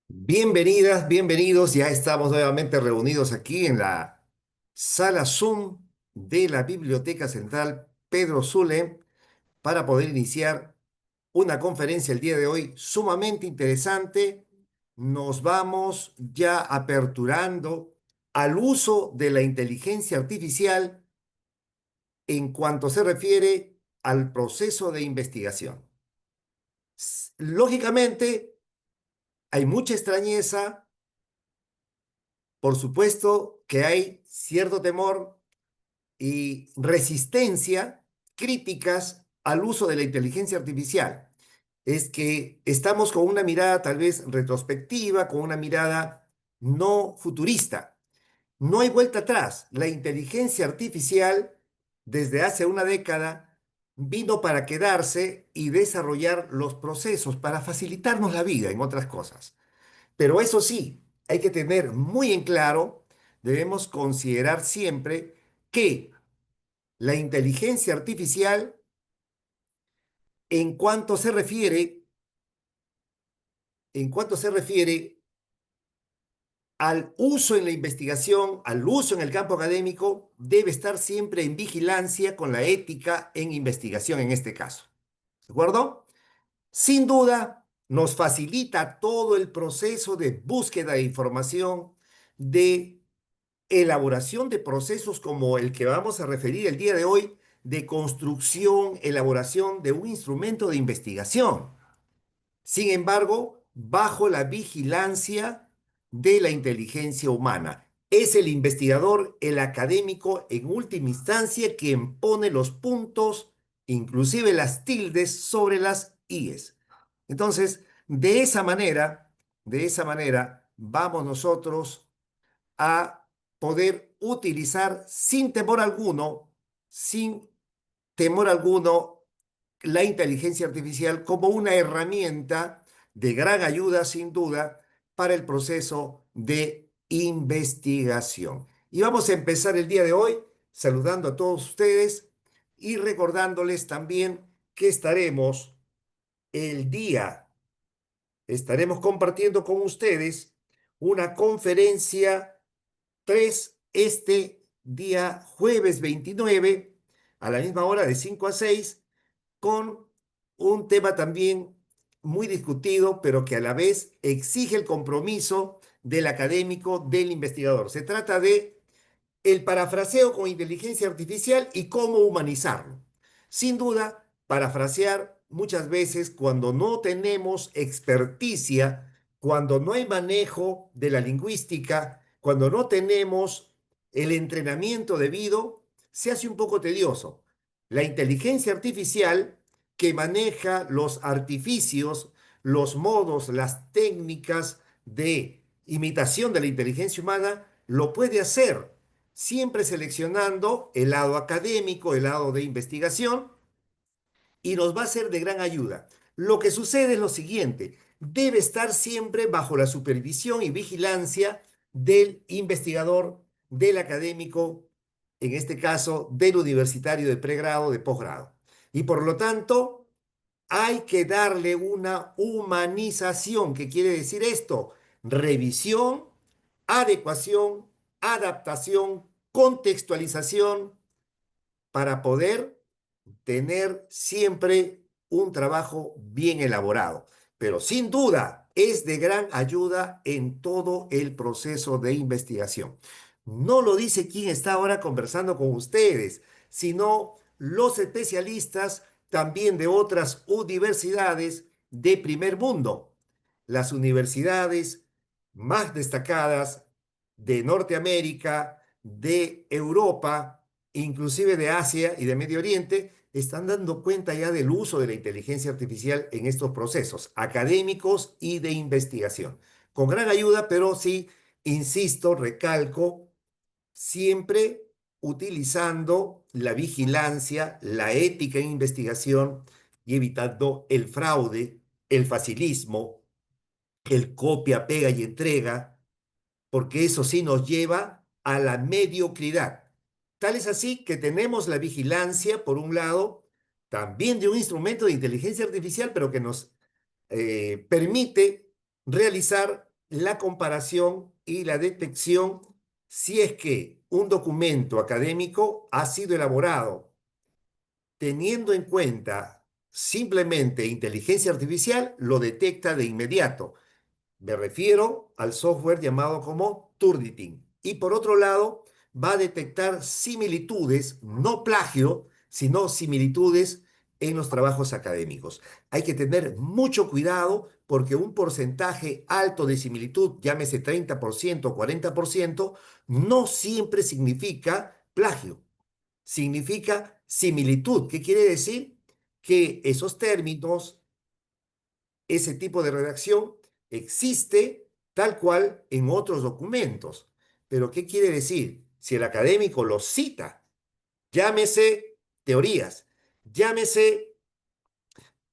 Bienvenidas, bienvenidos. Ya estamos nuevamente reunidos aquí en la sala Zoom de la Biblioteca Central Pedro Zulem para poder iniciar una conferencia el día de hoy sumamente interesante. Nos vamos ya aperturando al uso de la inteligencia artificial en cuanto se refiere al proceso de investigación. Lógicamente, hay mucha extrañeza. Por supuesto que hay cierto temor y resistencia, críticas al uso de la inteligencia artificial. Es que estamos con una mirada tal vez retrospectiva, con una mirada no futurista. No hay vuelta atrás. La inteligencia artificial, desde hace una década, vino para quedarse y desarrollar los procesos para facilitarnos la vida, en otras cosas. Pero eso sí, hay que tener muy en claro, debemos considerar siempre que la inteligencia artificial, en cuanto se refiere, en cuanto se refiere al uso en la investigación, al uso en el campo académico, debe estar siempre en vigilancia con la ética en investigación en este caso. ¿De acuerdo? Sin duda, nos facilita todo el proceso de búsqueda de información, de elaboración de procesos como el que vamos a referir el día de hoy, de construcción, elaboración de un instrumento de investigación. Sin embargo, bajo la vigilancia de la inteligencia humana. Es el investigador, el académico, en última instancia, quien pone los puntos, inclusive las tildes, sobre las íes. Entonces, de esa manera, vamos nosotros a poder utilizar sin temor alguno, la inteligencia artificial como una herramienta de gran ayuda, sin duda, para el proceso de investigación. Y vamos a empezar el día de hoy saludando a todos ustedes y recordándoles también que el día, estaremos compartiendo con ustedes una conferencia 3 este día jueves 29 a la misma hora de 5 a 6 con un tema también muy discutido, pero que a la vez exige el compromiso del académico, del investigador. Se trata de el parafraseo con inteligencia artificial y cómo humanizarlo. Sin duda, parafrasear muchas veces cuando no tenemos experticia, cuando no hay manejo de la lingüística, cuando no tenemos el entrenamiento debido, se hace un poco tedioso. La inteligencia artificial que maneja los artificios, los modos, las técnicas de imitación de la inteligencia humana, lo puede hacer siempre seleccionando el lado académico, el lado de investigación, y nos va a ser de gran ayuda. Lo que sucede es lo siguiente, debe estar siempre bajo la supervisión y vigilancia del investigador, del académico, en este caso del universitario de pregrado, de posgrado. Y por lo tanto, hay que darle una humanización. ¿Qué quiere decir esto? Revisión, adecuación, adaptación, contextualización para poder tener siempre un trabajo bien elaborado. Pero sin duda es de gran ayuda en todo el proceso de investigación. No lo dice quien está ahora conversando con ustedes, sino los especialistas también de otras universidades de primer mundo. Las universidades más destacadas de Norteamérica, de Europa, inclusive de Asia y de Medio Oriente, están dando cuenta ya del uso de la inteligencia artificial en estos procesos académicos y de investigación. Con gran ayuda, pero sí, insisto, recalco, siempre utilizando la vigilancia, la ética en investigación y evitando el fraude, el facilismo, el copia, pega y entrega, porque eso sí nos lleva a la mediocridad. Tal es así que tenemos la vigilancia, por un lado, también de un instrumento de inteligencia artificial, pero que nos permite realizar la comparación y la detección si es que un documento académico ha sido elaborado teniendo en cuenta simplemente inteligencia artificial, lo detecta de inmediato. Me refiero al software llamado como Turnitin. Y por otro lado, va a detectar similitudes, no plagio, sino similitudes en los trabajos académicos. Hay que tener mucho cuidado porque un porcentaje alto de similitud, llámese 30% o 40%, no siempre significa plagio, significa similitud. ¿Qué quiere decir? Que esos términos, ese tipo de redacción existe tal cual en otros documentos. Pero ¿qué quiere decir? Si el académico lo cita, llámese teorías, llámese,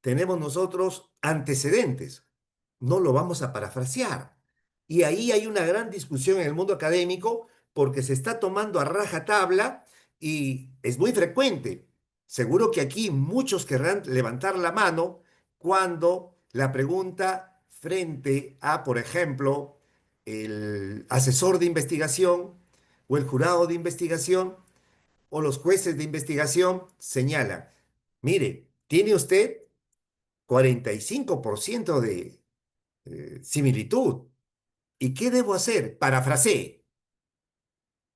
tenemos nosotros antecedentes, no lo vamos a parafrasear. Y ahí hay una gran discusión en el mundo académico porque se está tomando a rajatabla y es muy frecuente. Seguro que aquí muchos querrán levantar la mano cuando la pregunta frente a, por ejemplo, el asesor de investigación o el jurado de investigación o los jueces de investigación señalan, mire, tiene usted 45% de similitud. ¿Y qué debo hacer? Parafraseé,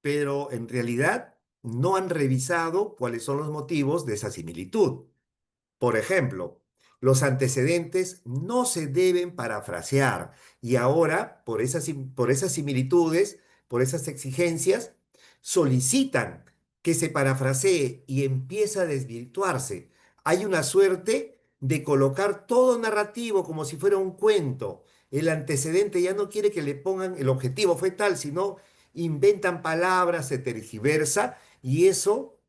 pero en realidad no han revisado cuáles son los motivos de esa similitud. Por ejemplo, los antecedentes no se deben parafrasear y ahora, por esas similitudes, por esas exigencias, solicitan que se parafrasee y empieza a desvirtuarse. Hay una suerte de colocar todo narrativo como si fuera un cuento. El antecedente ya no quiere que le pongan el objetivo fue tal, sino inventan palabras, se tergiversa y eso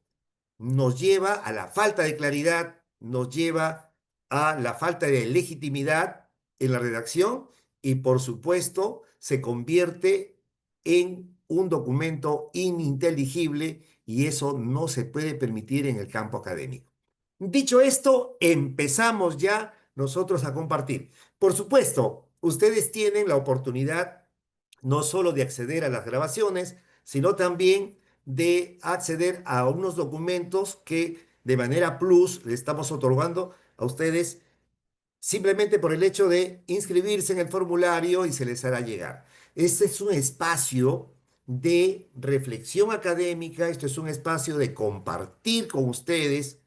nos lleva a la falta de claridad, nos lleva a la falta de legitimidad en la redacción y por supuesto se convierte en un documento ininteligible y eso no se puede permitir en el campo académico. Dicho esto, empezamos ya nosotros a compartir. Por supuesto, ustedes tienen la oportunidad no solo de acceder a las grabaciones, sino también de acceder a unos documentos que de manera plus le estamos otorgando a ustedes simplemente por el hecho de inscribirse en el formulario y se les hará llegar. Este es un espacio de reflexión académica, esto es un espacio de compartir con ustedes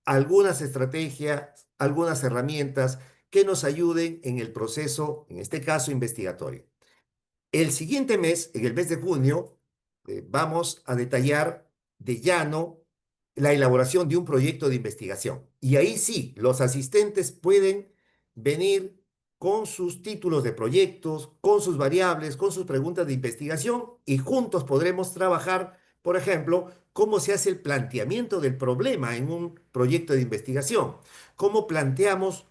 algunas estrategias, algunas herramientas que nos ayuden en el proceso, en este caso investigatorio. El siguiente mes, en el mes de junio, vamos a detallar de llano la elaboración de un proyecto de investigación. Y ahí sí, los asistentes pueden venir con sus títulos de proyectos, con sus variables, con sus preguntas de investigación y juntos podremos trabajar, por ejemplo, cómo se hace el planteamiento del problema en un proyecto de investigación, cómo planteamos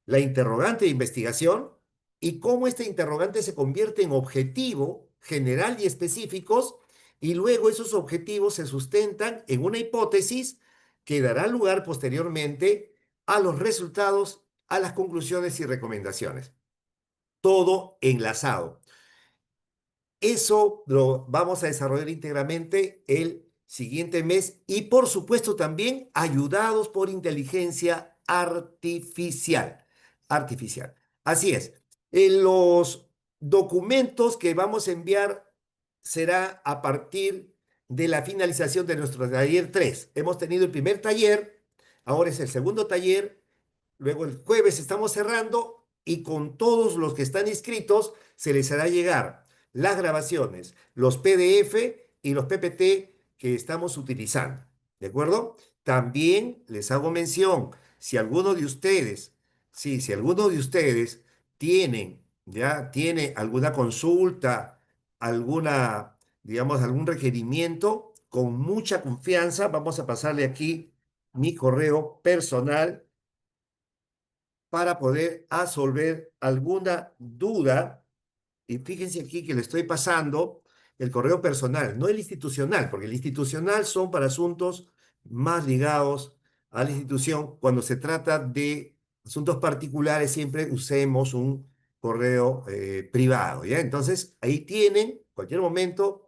la interrogante de investigación y cómo este interrogante se convierte en objetivo general y específicos y luego esos objetivos se sustentan en una hipótesis que dará lugar posteriormente a los resultados, a las conclusiones y recomendaciones. Todo enlazado. Eso lo vamos a desarrollar íntegramente el siguiente mes y por supuesto también ayudados por inteligencia artificial. Artificial. Así es. En los documentos que vamos a enviar será a partir de la finalización de nuestro taller 3. Hemos tenido el primer taller, ahora es el segundo taller. Luego el jueves estamos cerrando y con todos los que están inscritos se les hará llegar las grabaciones, los PDF y los PPT que estamos utilizando. ¿De acuerdo? También les hago mención, si alguno de ustedes, sí, si alguno de ustedes tiene alguna consulta, alguna, digamos, algún requerimiento, con mucha confianza vamos a pasarle aquí mi correo personal para poder absolver alguna duda. Y fíjense aquí que le estoy pasando. el correo personal, no el institucional, porque el institucional son para asuntos más ligados a la institución. Cuando se trata de asuntos particulares, siempre usemos un correo privado, ¿ya? Entonces, ahí tienen, cualquier momento,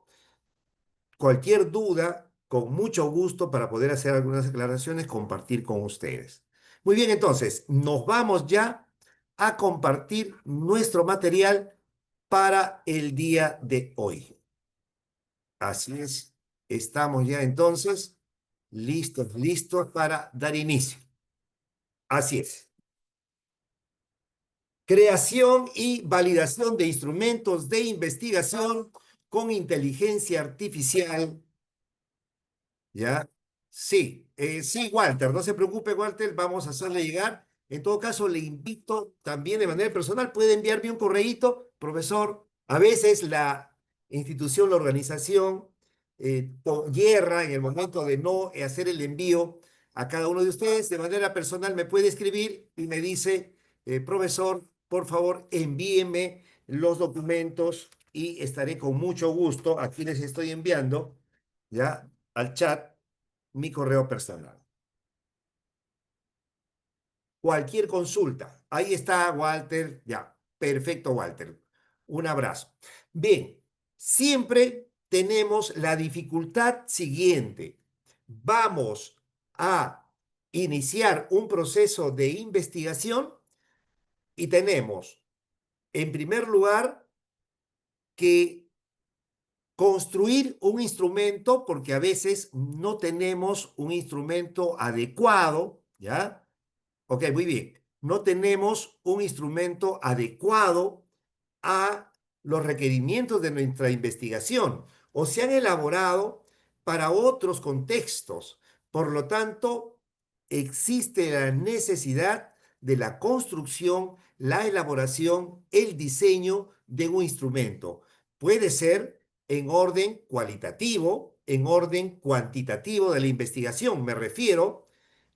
cualquier duda, con mucho gusto para poder hacer algunas aclaraciones, compartir con ustedes. Muy bien, entonces, nos vamos ya a compartir nuestro material para el día de hoy. Así es, estamos ya entonces listos para dar inicio. Así es. Creación y validación de instrumentos de investigación con inteligencia artificial. ¿Ya? Sí, sí, Walter, no se preocupe, Walter, vamos a hacerle llegar. En todo caso, le invito también de manera personal, puede enviarme un correíto, profesor. A veces la institución, la organización, yerra en el momento de no hacer el envío a cada uno de ustedes. De manera personal me puede escribir y me dice, profesor, por favor, envíeme los documentos y estaré con mucho gusto, aquí les estoy enviando, ¿ya? Al chat mi correo personal. Cualquier consulta. Ahí está, Walter. Ya, perfecto, Walter. Un abrazo. Bien, siempre tenemos la dificultad siguiente. Vamos a iniciar un proceso de investigación y tenemos, en primer lugar, que construir un instrumento, porque a veces no tenemos un instrumento adecuado, ¿ya? Ok, muy bien. No tenemos un instrumento adecuado a los requerimientos de nuestra investigación o se han elaborado para otros contextos. Por lo tanto, existe la necesidad de la construcción, la elaboración, el diseño de un instrumento. Puede ser en orden cualitativo, en orden cuantitativo de la investigación. Me refiero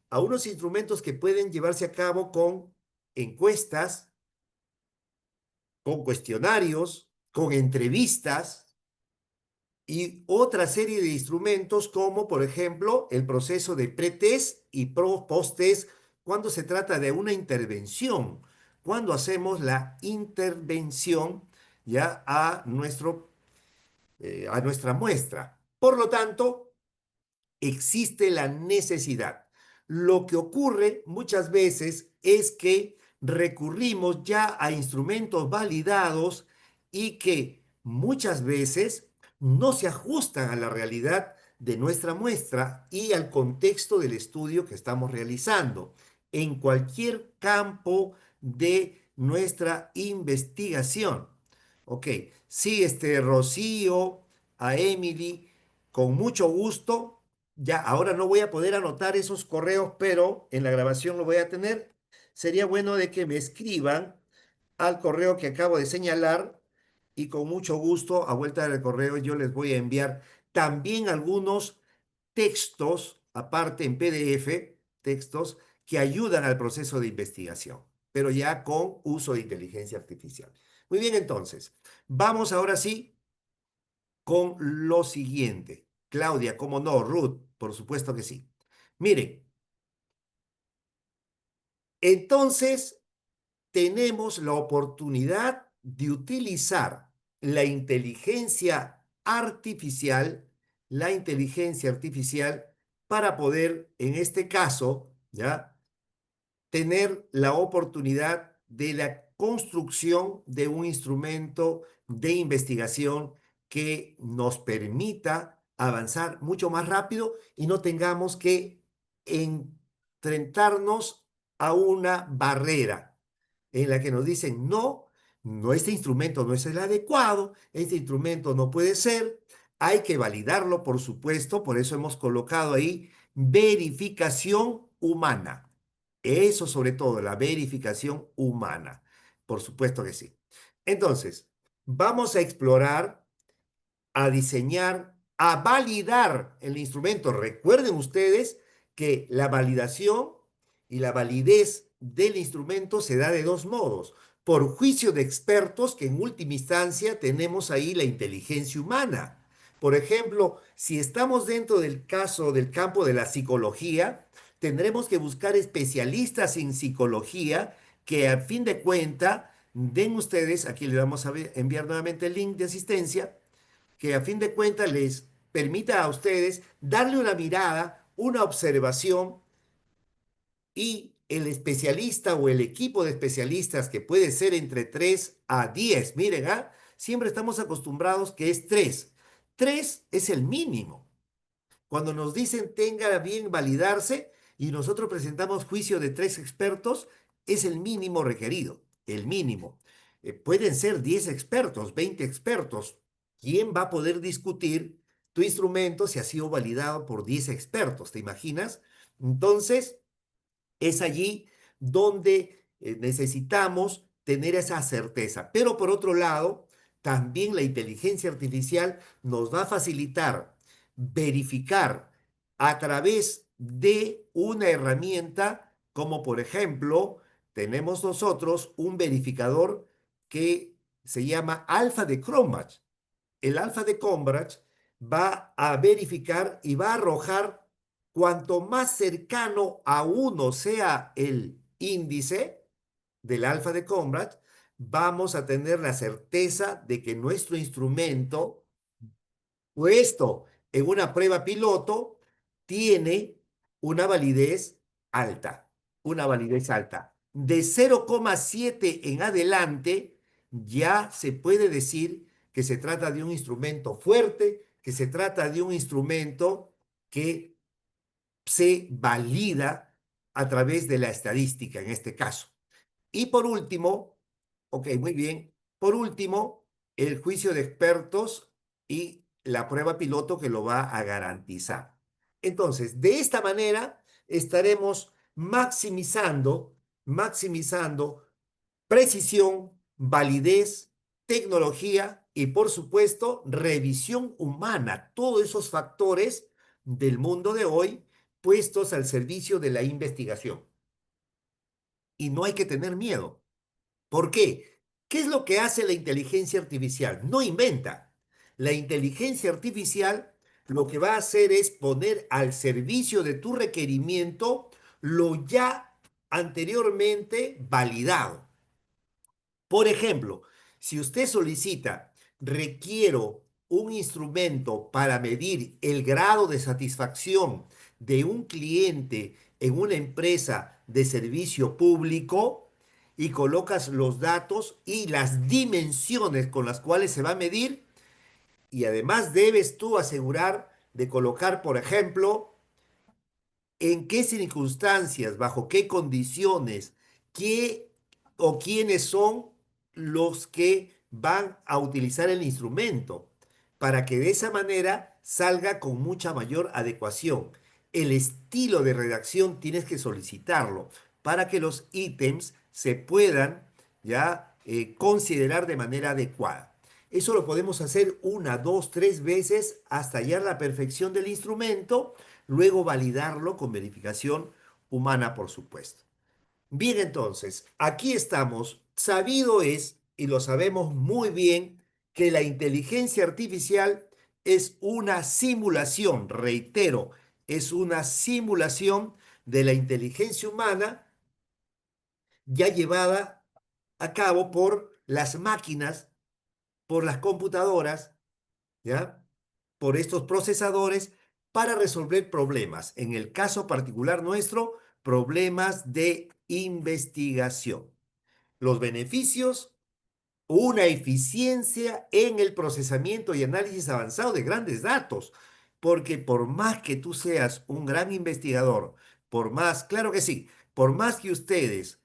a unos instrumentos que pueden llevarse a cabo con encuestas, con cuestionarios, con entrevistas y otra serie de instrumentos como, por ejemplo, el proceso de pretest y post-test cuando se trata de una intervención, cuando hacemos la intervención ya a nuestra muestra. Por lo tanto, existe la necesidad. Lo que ocurre muchas veces es que recurrimos ya a instrumentos validados y que muchas veces no se ajustan a la realidad de nuestra muestra y al contexto del estudio que estamos realizando en cualquier campo de nuestra investigación. Ok, sí, Rocío, a Emily, con mucho gusto. Ya, ahora no voy a poder anotar esos correos, pero en la grabación lo voy a tener. Sería bueno de que me escriban al correo que acabo de señalar y con mucho gusto, a vuelta del correo, yo les voy a enviar también algunos textos, aparte en PDF, textos que ayudan al proceso de investigación, pero ya con uso de inteligencia artificial. Muy bien, entonces, vamos ahora sí con lo siguiente. Claudia, ¿cómo no? Ruth, por supuesto que sí. Miren, entonces tenemos la oportunidad de utilizar la inteligencia artificial para poder, en este caso, ¿ya? Tener la oportunidad de la construcción de un instrumento de investigación que nos permita avanzar mucho más rápido y no tengamos que enfrentarnos a una barrera en la que nos dicen, no, no, este instrumento no es el adecuado, este instrumento no puede ser, hay que validarlo, por supuesto, por eso hemos colocado ahí verificación humana. Eso sobre todo, la verificación humana. Por supuesto que sí. Entonces, vamos a explorar, a diseñar, a validar el instrumento. Recuerden ustedes que la validación y la validez del instrumento se da de dos modos. Por juicio de expertos, que en última instancia tenemos ahí la inteligencia humana. Por ejemplo, si estamos dentro del caso del campo de la psicología, tendremos que buscar especialistas en psicología que a fin de cuenta den ustedes, aquí les vamos a enviar nuevamente el link de asistencia, que a fin de cuentas les permita a ustedes darle una mirada, una observación y el especialista o el equipo de especialistas que puede ser entre 3 a 10, miren, siempre estamos acostumbrados que es 3. 3 es el mínimo. Cuando nos dicen tenga bien validarse y nosotros presentamos juicio de 3 expertos, es el mínimo requerido, el mínimo. Pueden ser 10 expertos, 20 expertos. ¿Quién va a poder discutir tu instrumento si ha sido validado por 10 expertos? ¿Te imaginas? Entonces, es allí donde necesitamos tener esa certeza. Pero por otro lado, también la inteligencia artificial nos va a facilitar verificar a través de una herramienta como por ejemplo, tenemos nosotros un verificador que se llama alfa de Cronbach. El alfa de Cronbach va a verificar y va a arrojar cuanto más cercano a uno sea el índice del alfa de Cronbach, vamos a tener la certeza de que nuestro instrumento, puesto en una prueba piloto, tiene una validez alta, una validez alta. De 0,7 en adelante, ya se puede decir que se trata de un instrumento fuerte, que se trata de un instrumento que se valida a través de la estadística en este caso. Y por último, ok, muy bien, por último, el juicio de expertos y la prueba piloto que lo va a garantizar. Entonces, de esta manera estaremos maximizando precisión, validez, tecnología y, por supuesto, revisión humana. Todos esos factores del mundo de hoy puestos al servicio de la investigación. Y no hay que tener miedo. ¿Por qué? ¿Qué es lo que hace la inteligencia artificial? No inventa. La inteligencia artificial lo que va a hacer es poner al servicio de tu requerimiento lo ya anteriormente validado. Por ejemplo, si usted solicita, requiero un instrumento para medir el grado de satisfacción de un cliente en una empresa de servicio público y colocas los datos y las dimensiones con las cuales se va a medir y además debes tú asegurar de colocar, por ejemplo, en qué circunstancias, bajo qué condiciones, qué o quiénes son los que van a utilizar el instrumento, para que de esa manera salga con mucha mayor adecuación. El estilo de redacción tienes que solicitarlo para que los ítems se puedan ya considerar de manera adecuada. Eso lo podemos hacer una, dos, tres veces hasta hallar la perfección del instrumento, luego validarlo con verificación humana, por supuesto. Bien, entonces, aquí estamos. Sabido es, y lo sabemos muy bien, que la inteligencia artificial es una simulación, reitero, es una simulación de la inteligencia humana ya llevada a cabo por las máquinas, por las computadoras, ¿ya? Por estos procesadores para resolver problemas. En el caso particular nuestro, problemas de investigación. Los beneficios, una eficiencia en el procesamiento y análisis avanzado de grandes datos, porque por más que tú seas un gran investigador, por más, claro que sí, por más que ustedes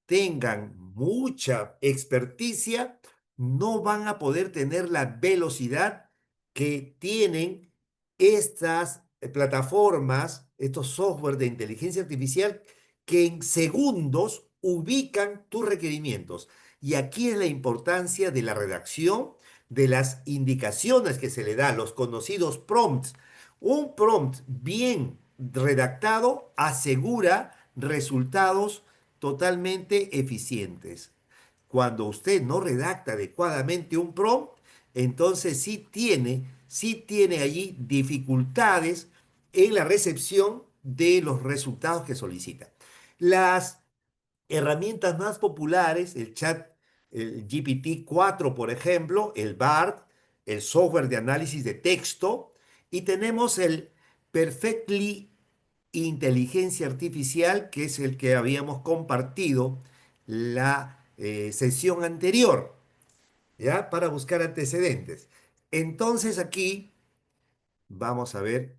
tengan mucha experticia, no van a poder tener la velocidad que tienen estas plataformas, estos software de inteligencia artificial que en segundos ubican tus requerimientos. Y aquí es la importancia de la redacción, de las indicaciones que se le da, los conocidos prompts. Un prompt bien redactado asegura resultados totalmente eficientes. Cuando usted no redacta adecuadamente un prompt, entonces sí tiene allí dificultades en la recepción de los resultados que solicita. Las herramientas más populares, el GPT-4, por ejemplo, el BART, el software de análisis de texto, y tenemos el Perfectly Inteligencia Artificial, que es el que habíamos compartido la sesión anterior, ¿ya? Para buscar antecedentes. Entonces aquí vamos a ver,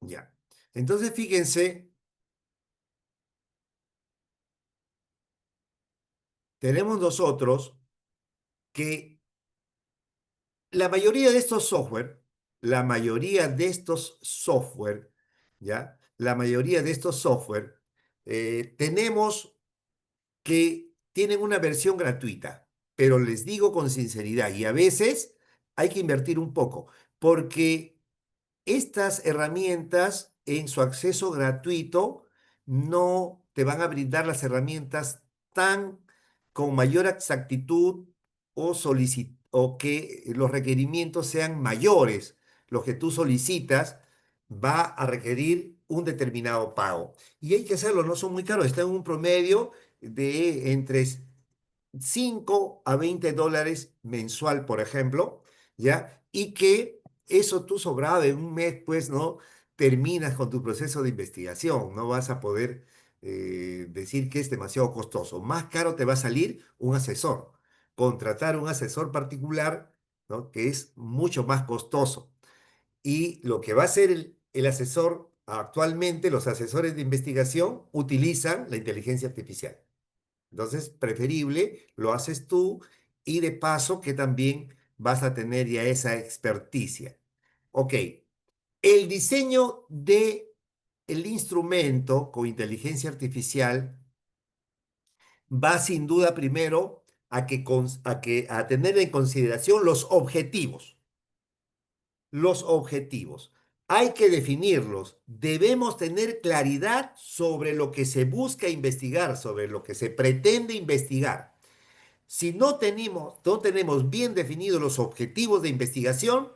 ya. Entonces fíjense, tenemos nosotros que la mayoría de estos software, la mayoría de estos software, ¿ya? La mayoría de estos software, tenemos que tienen una versión gratuita, pero les digo con sinceridad, y a veces hay que invertir un poco, porque estas herramientas en su acceso gratuito no te van a brindar las herramientas tan con mayor exactitud o que los requerimientos sean mayores. Lo que tú solicitas va a requerir un determinado pago. Y hay que hacerlo, no son muy caros, están en un promedio de entre 5 a 20 dólares mensual, por ejemplo, ¿ya? Y que eso tú sobrado en un mes, pues, ¿no? Terminas con tu proceso de investigación, no vas a poder decir que es demasiado costoso. Más caro te va a salir un asesor, contratar un asesor particular, ¿no? Que es mucho más costoso. Y lo que va a hacer el asesor actualmente, los asesores de investigación utilizan la inteligencia artificial. Entonces, preferible, lo haces tú y de paso que también vas a tener ya esa experticia. Ok, el diseño de el instrumento con inteligencia artificial va sin duda primero a tener en consideración los objetivos. Los objetivos. Hay que definirlos. Debemos tener claridad sobre lo que se busca investigar, sobre lo que se pretende investigar. Si no tenemos bien definidos los objetivos de investigación,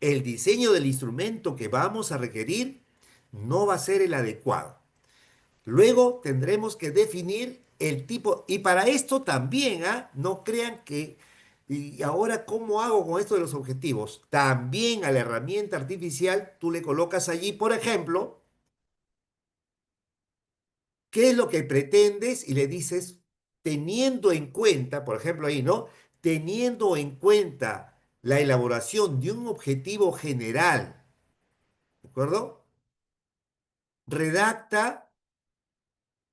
el diseño del instrumento que vamos a requerir no va a ser el adecuado. Luego tendremos que definir el tipo, y para esto también, ¿ah? No crean que, y ahora, ¿cómo hago con esto de los objetivos? También a la herramienta artificial tú le colocas allí, por ejemplo, qué es lo que pretendes y le dices, teniendo en cuenta, por ejemplo ahí, ¿no? Teniendo en cuenta la elaboración de un objetivo general, ¿de acuerdo? Redacta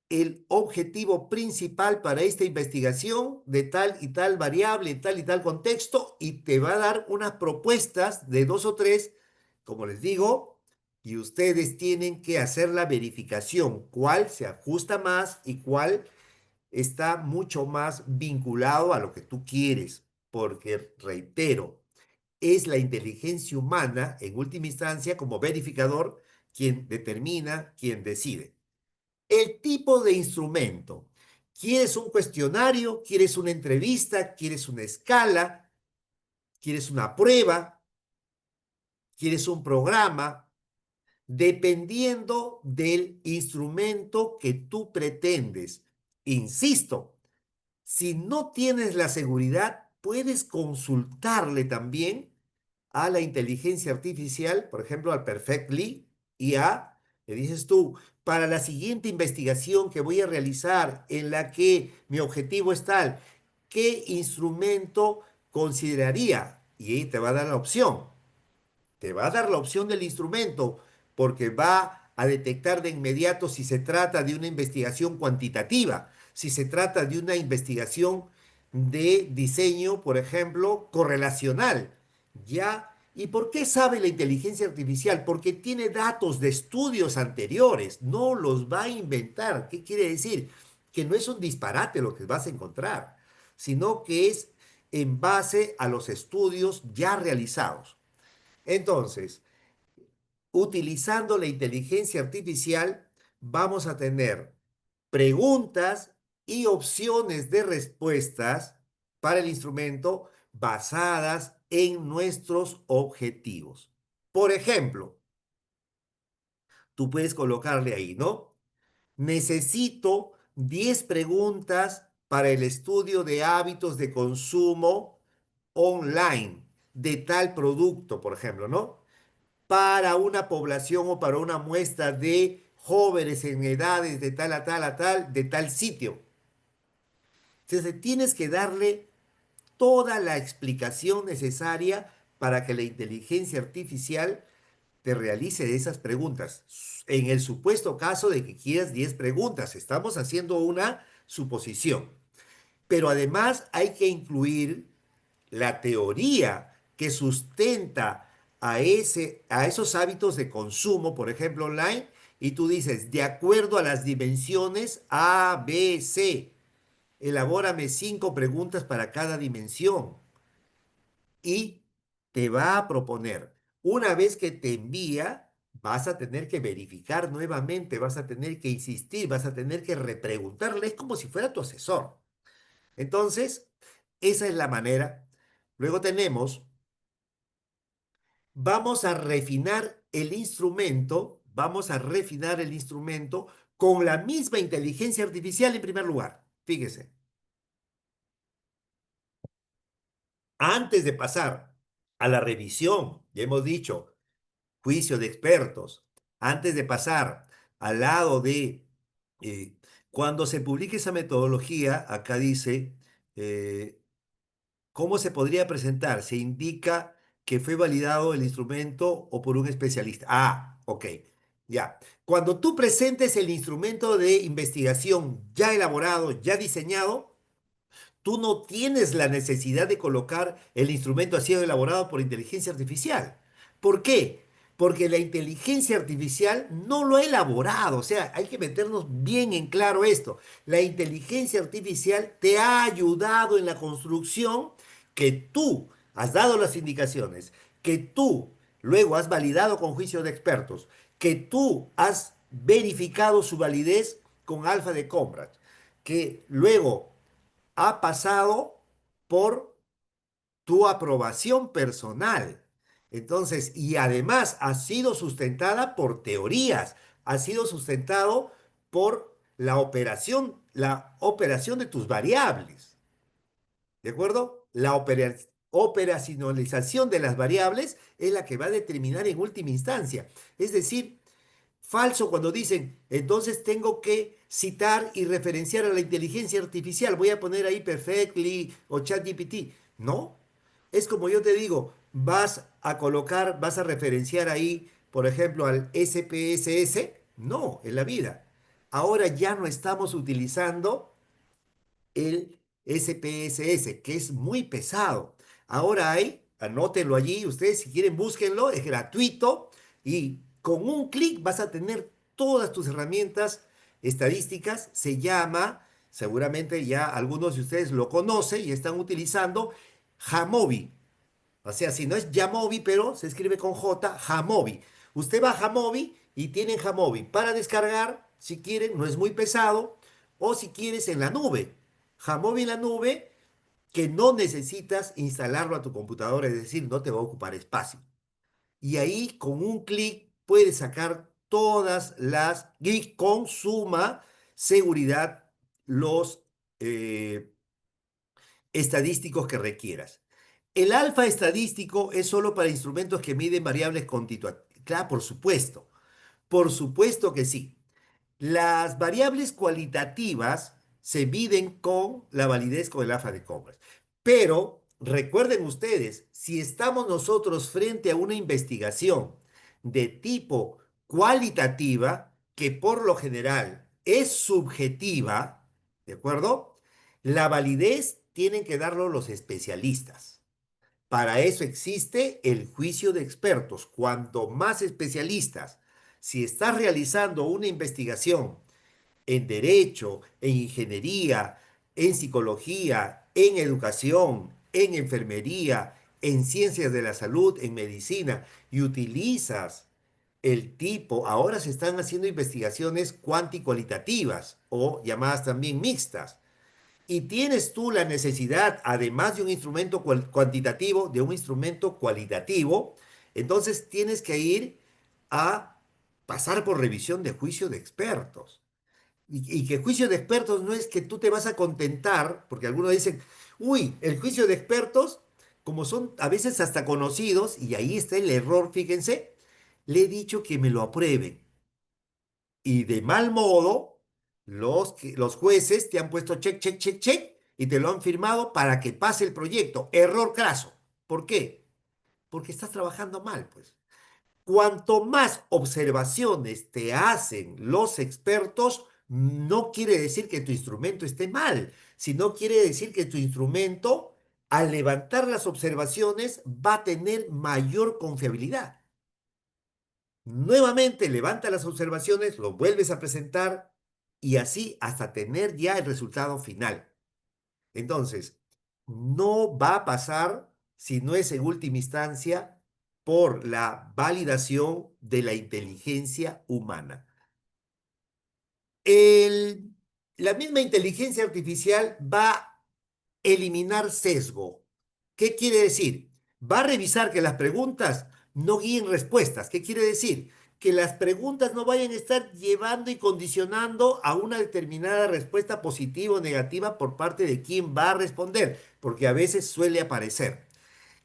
el objetivo principal para esta investigación de tal y tal variable, tal y tal contexto, y te va a dar unas propuestas de dos o tres, como les digo, y ustedes tienen que hacer la verificación, cuál se ajusta más y cuál está mucho más vinculado a lo que tú quieres, porque, reitero, es la inteligencia humana, en última instancia, como verificador, quien determina, quien decide. El tipo de instrumento. ¿Quieres un cuestionario? ¿Quieres una entrevista? ¿Quieres una escala? ¿Quieres una prueba? ¿Quieres un programa? Dependiendo del instrumento que tú pretendes. Insisto, si no tienes la seguridad, puedes consultarle también a la inteligencia artificial, por ejemplo, al Perfectly IA, le dices tú, para la siguiente investigación que voy a realizar en la que mi objetivo es tal, ¿qué instrumento consideraría? Y ahí te va a dar la opción. Te va a dar la opción del instrumento porque va a detectar de inmediato si se trata de una investigación cuantitativa, si se trata de una investigación de diseño, por ejemplo, correlacional. ¿Ya? ¿Y por qué sabe la inteligencia artificial? Porque tiene datos de estudios anteriores, no los va a inventar. ¿Qué quiere decir? Que no es un disparate lo que vas a encontrar, sino que es en base a los estudios ya realizados. Entonces, utilizando la inteligencia artificial, vamos a tener preguntas y opciones de respuestas para el instrumento basadas en nuestros objetivos. Por ejemplo, tú puedes colocarle ahí, ¿no? Necesito 10 preguntas para el estudio de hábitos de consumo online de tal producto, por ejemplo, ¿no? Para una población o para una muestra de jóvenes en edades de tal a tal a tal, de tal sitio. Entonces, tienes que darle toda la explicación necesaria para que la inteligencia artificial te realice esas preguntas. En el supuesto caso de que quieras 10 preguntas, estamos haciendo una suposición. Pero además hay que incluir la teoría que sustenta a esos hábitos de consumo, por ejemplo, online, y tú dices, de acuerdo a las dimensiones A, B, C, elabórame 5 preguntas para cada dimensión y te va a proponer. Una vez que te envía, vas a tener que verificar nuevamente, vas a tener que insistir, vas a tener que repreguntarle, es como si fuera tu asesor. Entonces, esa es la manera. Luego tenemos, vamos a refinar el instrumento con la misma inteligencia artificial en primer lugar. Fíjese, antes de pasar a la revisión, ya hemos dicho, juicio de expertos, antes de pasar al lado de eh, cuando se publique esa metodología, acá dice, eh, ¿cómo se podría presentar? Se indica que fue validado el instrumento o por un especialista. Ah, ok, ya. Cuando tú presentes el instrumento de investigación ya elaborado, ya diseñado, tú no tienes la necesidad de colocar el instrumento así elaborado por inteligencia artificial. ¿Por qué? Porque la inteligencia artificial no lo ha elaborado. O sea, hay que meternos bien en claro esto. La inteligencia artificial te ha ayudado en la construcción que tú has dado las indicaciones, que tú luego has validado con juicio de expertos, que tú has verificado su validez con alfa de compras, que luego ha pasado por tu aprobación personal. Entonces, y además ha sido sustentada por teorías, ha sido sustentado por la operación de tus variables. ¿De acuerdo? Operacionalización de las variables es la que va a determinar en última instancia. Es decir, falso cuando dicen, entonces tengo que citar y referenciar a la inteligencia artificial. Voy a poner ahí Perfectly o ChatGPT. No, es como yo te digo, vas a referenciar ahí, por ejemplo, al SPSS. No, en la vida. Ahora ya no estamos utilizando el SPSS, que es muy pesado. Ahora hay, anótenlo allí, ustedes si quieren búsquenlo, es gratuito y con un clic vas a tener todas tus herramientas estadísticas. Se llama, seguramente ya algunos de ustedes lo conocen y están utilizando Jamovi. O sea, si no es Jamovi, pero se escribe con J, Jamovi. Usted va a Jamovi y tienen Jamovi para descargar, si quieren, no es muy pesado, o si quieres en la nube. Jamovi en la nube que no necesitas instalarlo a tu computadora, es decir, no te va a ocupar espacio. Y ahí con un clic puedes sacar todas las, y con suma seguridad, los estadísticos que requieras. El alfa estadístico es solo para instrumentos que miden variables continuas. Claro, por supuesto que sí. Las variables cualitativas se miden con la validez con el alfa de compras. Pero recuerden ustedes, si estamos nosotros frente a una investigación de tipo cualitativa, que por lo general es subjetiva, ¿de acuerdo? La validez tienen que darlo los especialistas. Para eso existe el juicio de expertos. Cuanto más especialistas, si estás realizando una investigación en derecho, en ingeniería, en psicología, en educación, en enfermería, en ciencias de la salud, en medicina, y utilizas el tipo, ahora se están haciendo investigaciones cuanticualitativas o llamadas también mixtas. Y tienes tú la necesidad, además de un instrumento cuantitativo, de un instrumento cualitativo, entonces tienes que ir a pasar por revisión de juicio de expertos. Y que juicio de expertos no es que tú te vas a contentar, porque algunos dicen, uy, el juicio de expertos, como son a veces hasta conocidos, y ahí está el error, fíjense, le he dicho que me lo aprueben. Y de mal modo, los jueces te han puesto check, check, check, check, y te lo han firmado para que pase el proyecto. Error craso. ¿Por qué? Porque estás trabajando mal, pues. Cuanto más observaciones te hacen los expertos, no quiere decir que tu instrumento esté mal, sino quiere decir que tu instrumento, al levantar las observaciones, va a tener mayor confiabilidad. Nuevamente levanta las observaciones, lo vuelves a presentar y así hasta tener ya el resultado final. Entonces, no va a pasar si no es en última instancia por la validación de la inteligencia humana. El- la misma inteligencia artificial va a eliminar sesgo. ¿Qué quiere decir? Va a revisar que las preguntas no guíen respuestas. ¿Qué quiere decir? Que las preguntas no vayan a estar llevando y condicionando a una determinada respuesta positiva o negativa por parte de quien va a responder, porque a veces suele aparecer.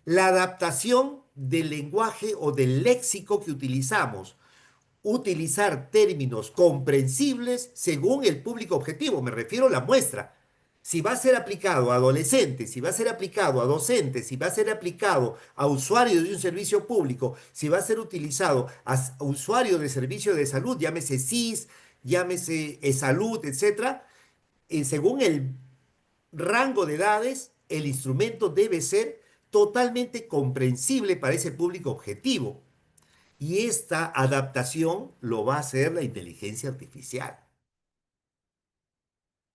La adaptación del lenguaje o del léxico que utilizamos, utilizar términos comprensibles según el público objetivo, me refiero a la muestra. Si va a ser aplicado a adolescentes, si va a ser aplicado a docentes, si va a ser aplicado a usuarios de un servicio público, si va a ser utilizado a usuarios de servicio de salud, llámese SIS, llámese salud, etcétera, según el rango de edades, el instrumento debe ser totalmente comprensible para ese público objetivo. Y esta adaptación lo va a hacer la inteligencia artificial.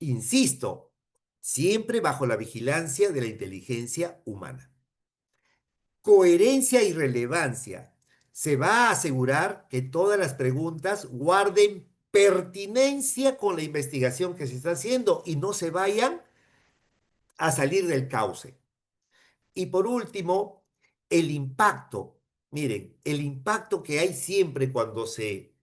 Insisto, siempre bajo la vigilancia de la inteligencia humana. Coherencia y relevancia. Se va a asegurar que todas las preguntas guarden pertinencia con la investigación que se está haciendo y no se vayan a salir del cauce. Y por último, el impacto. Miren, el impacto que hay siempre cuando se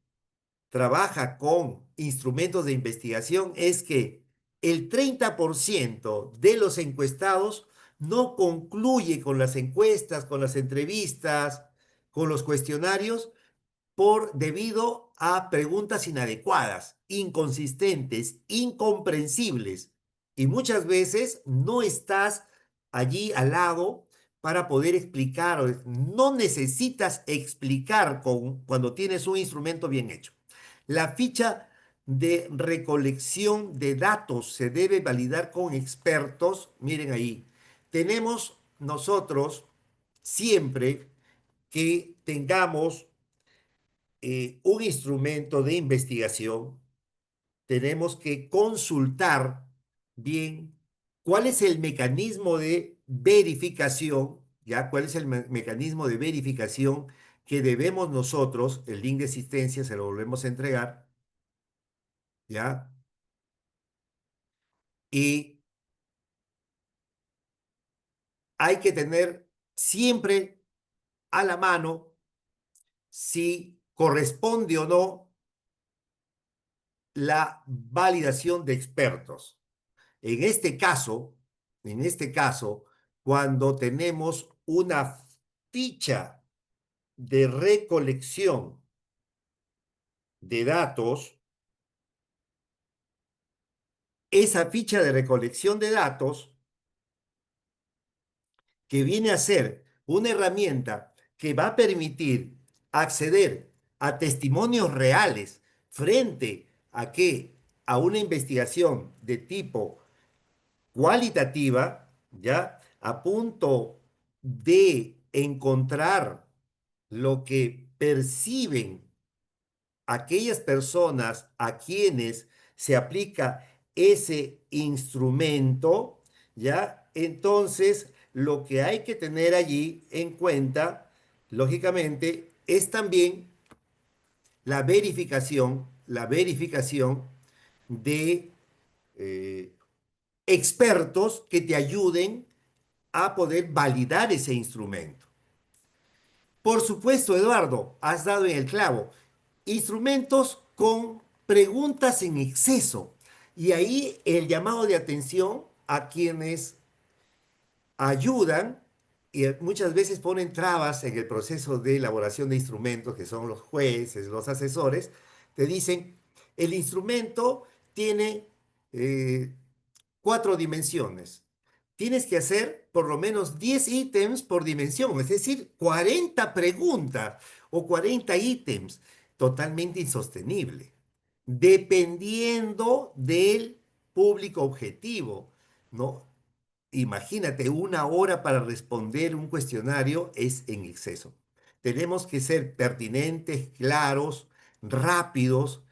trabaja con instrumentos de investigación es que el 30% de los encuestados no concluye con las encuestas, con las entrevistas, con los cuestionarios debido a preguntas inadecuadas, inconsistentes, incomprensibles. Y muchas veces no estás allí al lado para poder explicar, o no necesitas explicar cuando tienes un instrumento bien hecho. La ficha de recolección de datos se debe validar con expertos. Miren ahí, tenemos nosotros siempre que tengamos un instrumento de investigación, tenemos que consultar bien cuál es el mecanismo de verificación, ¿ya? ¿Cuál es el mecanismo de verificación que debemos nosotros, el link de existencia se lo volvemos a entregar, ¿ya? Y hay que tener siempre a la mano si corresponde o no la validación de expertos. En este caso, en este caso, cuando tenemos una ficha de recolección de datos, esa ficha de recolección de datos, que viene a ser una herramienta que va a permitir acceder a testimonios reales frente a a una investigación de tipo cualitativa, ¿ya? A punto de encontrar lo que perciben aquellas personas a quienes se aplica ese instrumento, ¿ya? Entonces, lo que hay que tener allí en cuenta, lógicamente, es también la verificación de eh, expertos que te ayuden a poder validar ese instrumento. Por supuesto, Eduardo, has dado en el clavo. Instrumentos con preguntas en exceso. Y ahí el llamado de atención a quienes ayudan y muchas veces ponen trabas en el proceso de elaboración de instrumentos, que son los jueces, los asesores, te dicen, el instrumento tiene eh, 4 dimensiones. Tienes que hacer por lo menos 10 ítems por dimensión, es decir, 40 preguntas o 40 ítems, totalmente insostenible, dependiendo del público objetivo, ¿no? Imagínate, 1 hora para responder un cuestionario es en exceso. Tenemos que ser pertinentes, claros, rápidos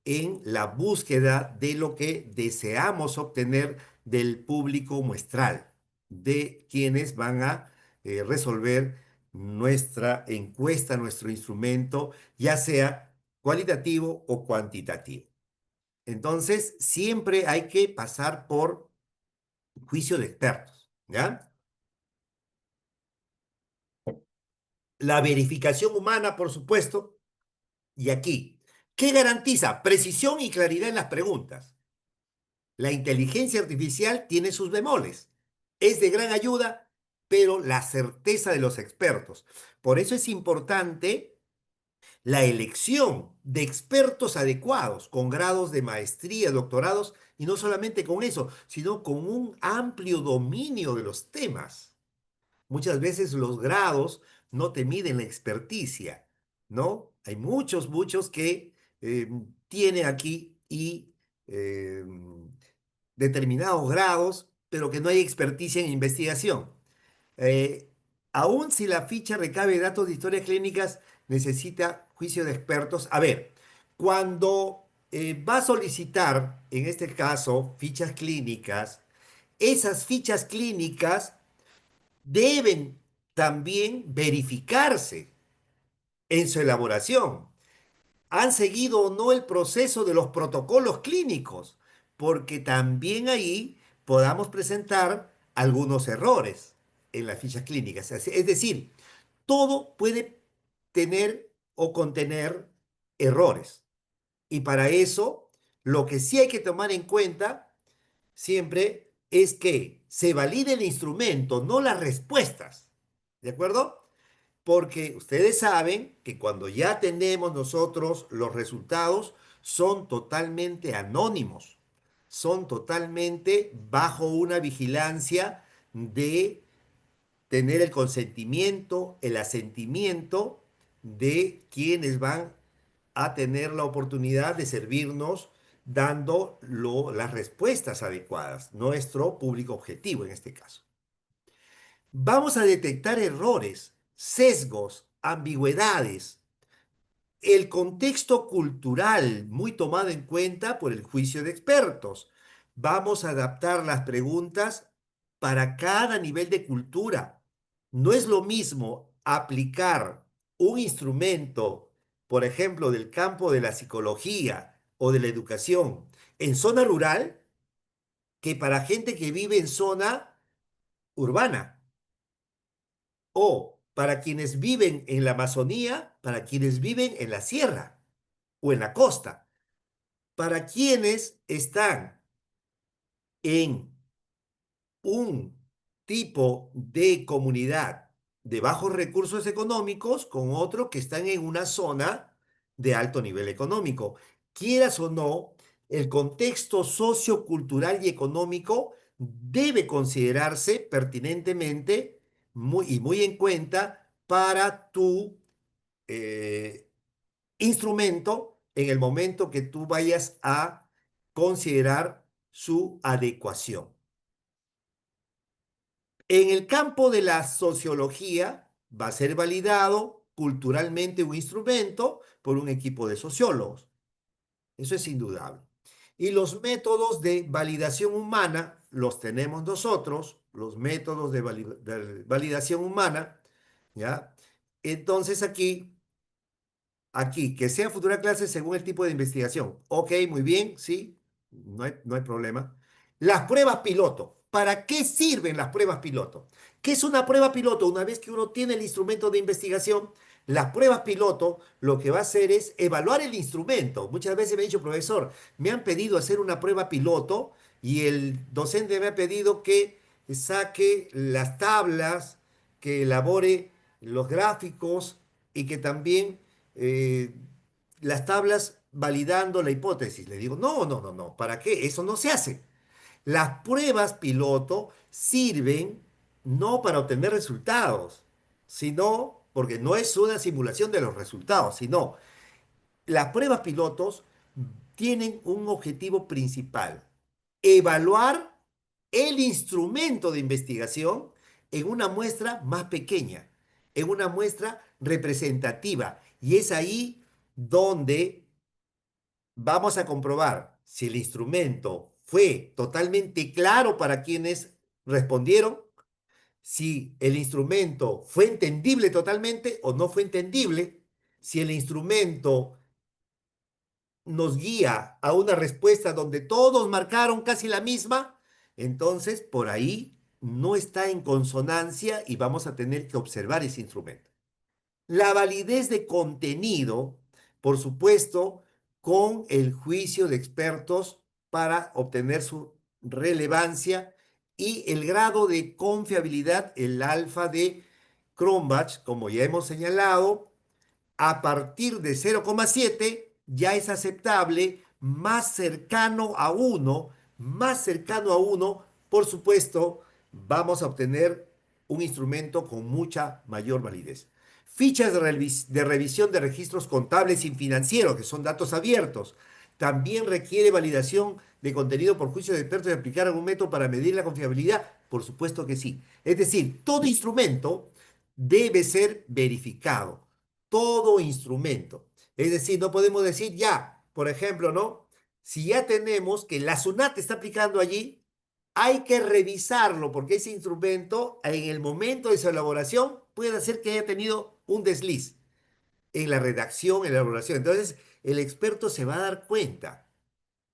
en la búsqueda de lo que deseamos obtener del público muestral, de quienes van a resolver nuestra encuesta, nuestro instrumento, ya sea cualitativo o cuantitativo. Entonces, siempre hay que pasar por juicio de expertos, ¿ya? La verificación humana, por supuesto, y aquí, ¿qué garantiza? Precisión y claridad en las preguntas. La inteligencia artificial tiene sus bemoles. Es de gran ayuda, pero la certeza de los expertos. Por eso es importante la elección de expertos adecuados, con grados de maestría, doctorados, y no solamente con eso, sino con un amplio dominio de los temas. Muchas veces los grados no te miden la experticia, ¿no? Hay muchos que tienen aquí y eh, determinados grados, pero que no hay experticia en investigación. Eh, Aún si la ficha recabe datos de historias clínicas, necesita juicio de expertos. A ver, cuando va a solicitar, en este caso, fichas clínicas, esas fichas clínicas deben también verificarse en su elaboración. ¿Han seguido o no el proceso de los protocolos clínicos? Porque también ahí podamos presentar algunos errores en las fichas clínicas. Es decir, todo puede tener o contener errores. Y para eso, lo que sí hay que tomar en cuenta siempre es que se valide el instrumento, no las respuestas. ¿De acuerdo? Porque ustedes saben que cuando ya tenemos nosotros los resultados, son totalmente anónimos, son totalmente bajo una vigilancia de tener el consentimiento, el asentimiento de quienes van a tener la oportunidad de servirnos dando las respuestas adecuadas, nuestro público objetivo en este caso. Vamos a detectar errores, sesgos, ambigüedades, el contexto cultural muy tomado en cuenta por el juicio de expertos. Vamos a adaptar las preguntas para cada nivel de cultura. No es lo mismo aplicar un instrumento, por ejemplo, del campo de la psicología o de la educación en zona rural que para gente que vive en zona urbana. O para quienes viven en la Amazonía, para quienes viven en la sierra o en la costa, para quienes están en un tipo de comunidad de bajos recursos económicos con otro que están en una zona de alto nivel económico. Quieras o no, el contexto sociocultural y económico debe considerarse pertinentemente y muy en cuenta para tu eh, instrumento en el momento que tú vayas a considerar su adecuación. En el campo de la sociología va a ser validado culturalmente un instrumento por un equipo de sociólogos. Eso es indudable. Y los métodos de validación humana los tenemos nosotros, los métodos de validación humana, ¿ya? Entonces aquí, que sea futura clase según el tipo de investigación. Ok, muy bien, sí, no hay problema. Las pruebas piloto. ¿Para qué sirven las pruebas piloto? ¿Qué es una prueba piloto? Una vez que uno tiene el instrumento de investigación, las pruebas piloto lo que va a hacer es evaluar el instrumento. Muchas veces me ha dicho, profesor, me han pedido hacer una prueba piloto y el docente me ha pedido que saque las tablas, que elabore los gráficos y que también eh, las tablas validando la hipótesis. Le digo, no, no, no, no, ¿para qué? Eso no se hace. Las pruebas piloto sirven no para obtener resultados, sino, porque no es una simulación de los resultados, sino las pruebas pilotos tienen un objetivo principal: evaluar el instrumento de investigación en una muestra más pequeña, en una muestra representativa. Y es ahí donde vamos a comprobar si el instrumento fue totalmente claro para quienes respondieron, si el instrumento fue entendible totalmente o no fue entendible, si el instrumento nos guía a una respuesta donde todos marcaron casi la misma, entonces por ahí no está en consonancia y vamos a tener que observar ese instrumento. La validez de contenido, por supuesto, con el juicio de expertos para obtener su relevancia y el grado de confiabilidad, el alfa de Cronbach, como ya hemos señalado, a partir de 0,7 ya es aceptable, más cercano a uno, por supuesto, vamos a obtener un instrumento con mucha mayor validez. Fichas de revisión de registros contables y financieros, que son datos abiertos. También requiere validación de contenido por juicio de expertos y aplicar algún método para medir la confiabilidad. Por supuesto que sí. Es decir, todo instrumento debe ser verificado, todo instrumento. Es decir, no podemos decir ya, por ejemplo, ¿no? Si ya tenemos que la SUNAT está aplicando allí, hay que revisarlo porque ese instrumento en el momento de su elaboración puede hacer que haya tenido un desliz en la redacción, en la elaboración. Entonces, el experto se va a dar cuenta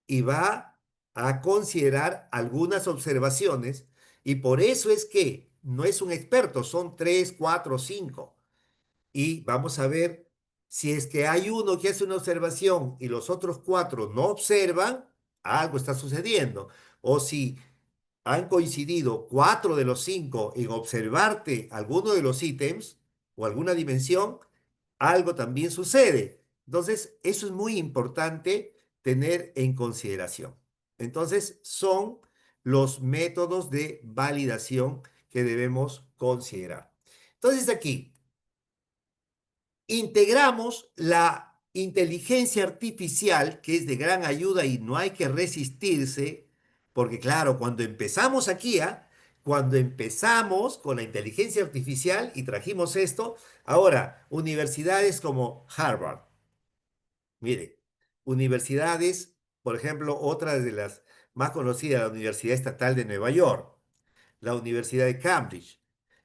y va a considerar algunas observaciones y por eso es que no es un experto, son tres, cuatro, cinco y vamos a ver si es que hay uno que hace una observación y los otros cuatro no observan, algo está sucediendo. O si han coincidido cuatro de los cinco en observarte alguno de los ítems o alguna dimensión, algo también sucede. Entonces, eso es muy importante tener en consideración. Entonces, son los métodos de validación que debemos considerar. Entonces, aquí integramos la inteligencia artificial, que es de gran ayuda y no hay que resistirse, porque claro, cuando empezamos aquí, cuando empezamos con la inteligencia artificial y trajimos esto, ahora, universidades como Harvard, mire, universidades, por ejemplo, otra de las más conocidas, la Universidad Estatal de Nueva York, la Universidad de Cambridge,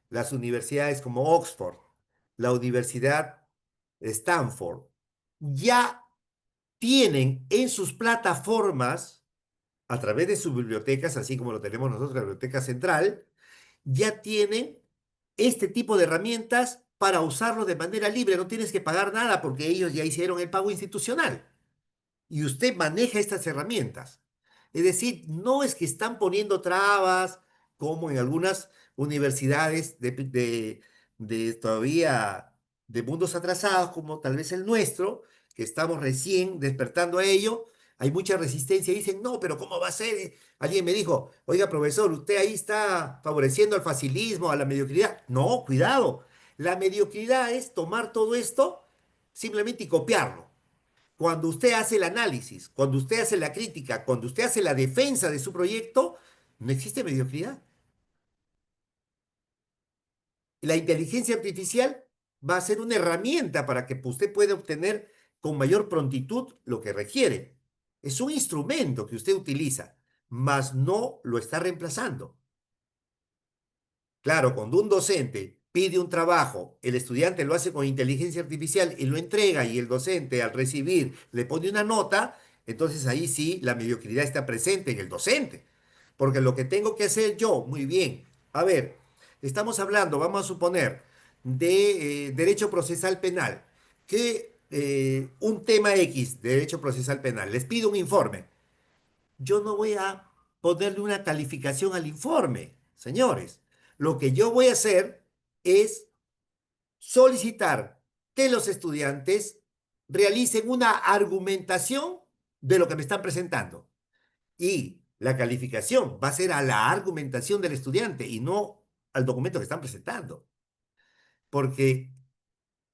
las universidades como Oxford, la Universidad de Stanford, ya tienen en sus plataformas, a través de sus bibliotecas, así como lo tenemos nosotros, la Biblioteca Central, ya tienen este tipo de herramientas para usarlo de manera libre. No tienes que pagar nada porque ellos ya hicieron el pago institucional y usted maneja estas herramientas. Es decir, no es que están poniendo trabas como en algunas universidades de todavía de mundos atrasados, como tal vez el nuestro, que estamos recién despertando a ello. Hay mucha resistencia y dicen, no, pero ¿cómo va a ser? Alguien me dijo, oiga, profesor, usted ahí está favoreciendo al facilismo, a la mediocridad. No, cuidado. La mediocridad es tomar todo esto simplemente y copiarlo. Cuando usted hace el análisis, cuando usted hace la crítica, cuando usted hace la defensa de su proyecto, no existe mediocridad. La inteligencia artificial va a ser una herramienta para que usted pueda obtener con mayor prontitud lo que requiere. Es un instrumento que usted utiliza. mas no lo está reemplazando. Claro, cuando un docente pide un trabajo, el estudiante lo hace con inteligencia artificial y lo entrega y el docente al recibir le pone una nota, entonces ahí sí la mediocridad está presente en el docente. Porque lo que tengo que hacer yo, muy bien, a ver, estamos hablando, vamos a suponer, de derecho procesal penal, que un tema X de derecho procesal penal, les pido un informe. Yo no voy a ponerle una calificación al informe, señores. Lo que yo voy a hacer es solicitar que los estudiantes realicen una argumentación de lo que me están presentando. Y la calificación va a ser a la argumentación del estudiante y no al documento que están presentando. Porque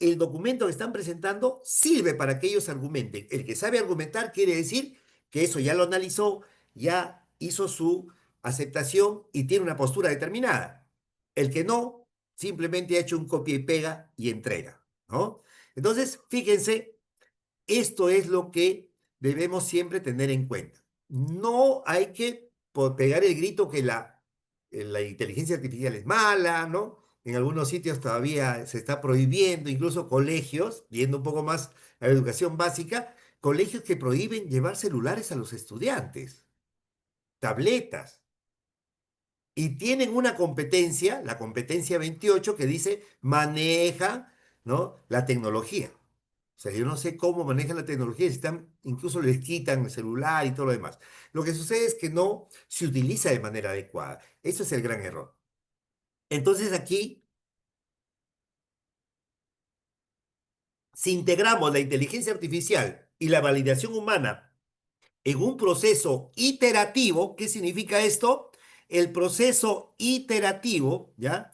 el documento que están presentando sirve para que ellos argumenten. El que sabe argumentar quiere decir que eso ya lo analizó, ya hizo su aceptación y tiene una postura determinada. El que no, simplemente ha hecho un copia y pega y entrega, ¿no? Entonces, fíjense, esto es lo que debemos siempre tener en cuenta. No hay que pegar el grito que la inteligencia artificial es mala, ¿no? En algunos sitios todavía se está prohibiendo, incluso colegios, yendo un poco más a la educación básica, colegios que prohíben llevar celulares a los estudiantes, tabletas, y tienen una competencia, la competencia 28, que dice maneja, ¿no? La tecnología. O sea, yo no sé cómo manejan la tecnología, si están, incluso les quitan el celular y todo lo demás. Lo que sucede es que no se utiliza de manera adecuada. Eso es el gran error. Entonces aquí, si integramos la inteligencia artificial y la validación humana en un proceso iterativo, ¿qué significa esto? El proceso iterativo, ¿ya?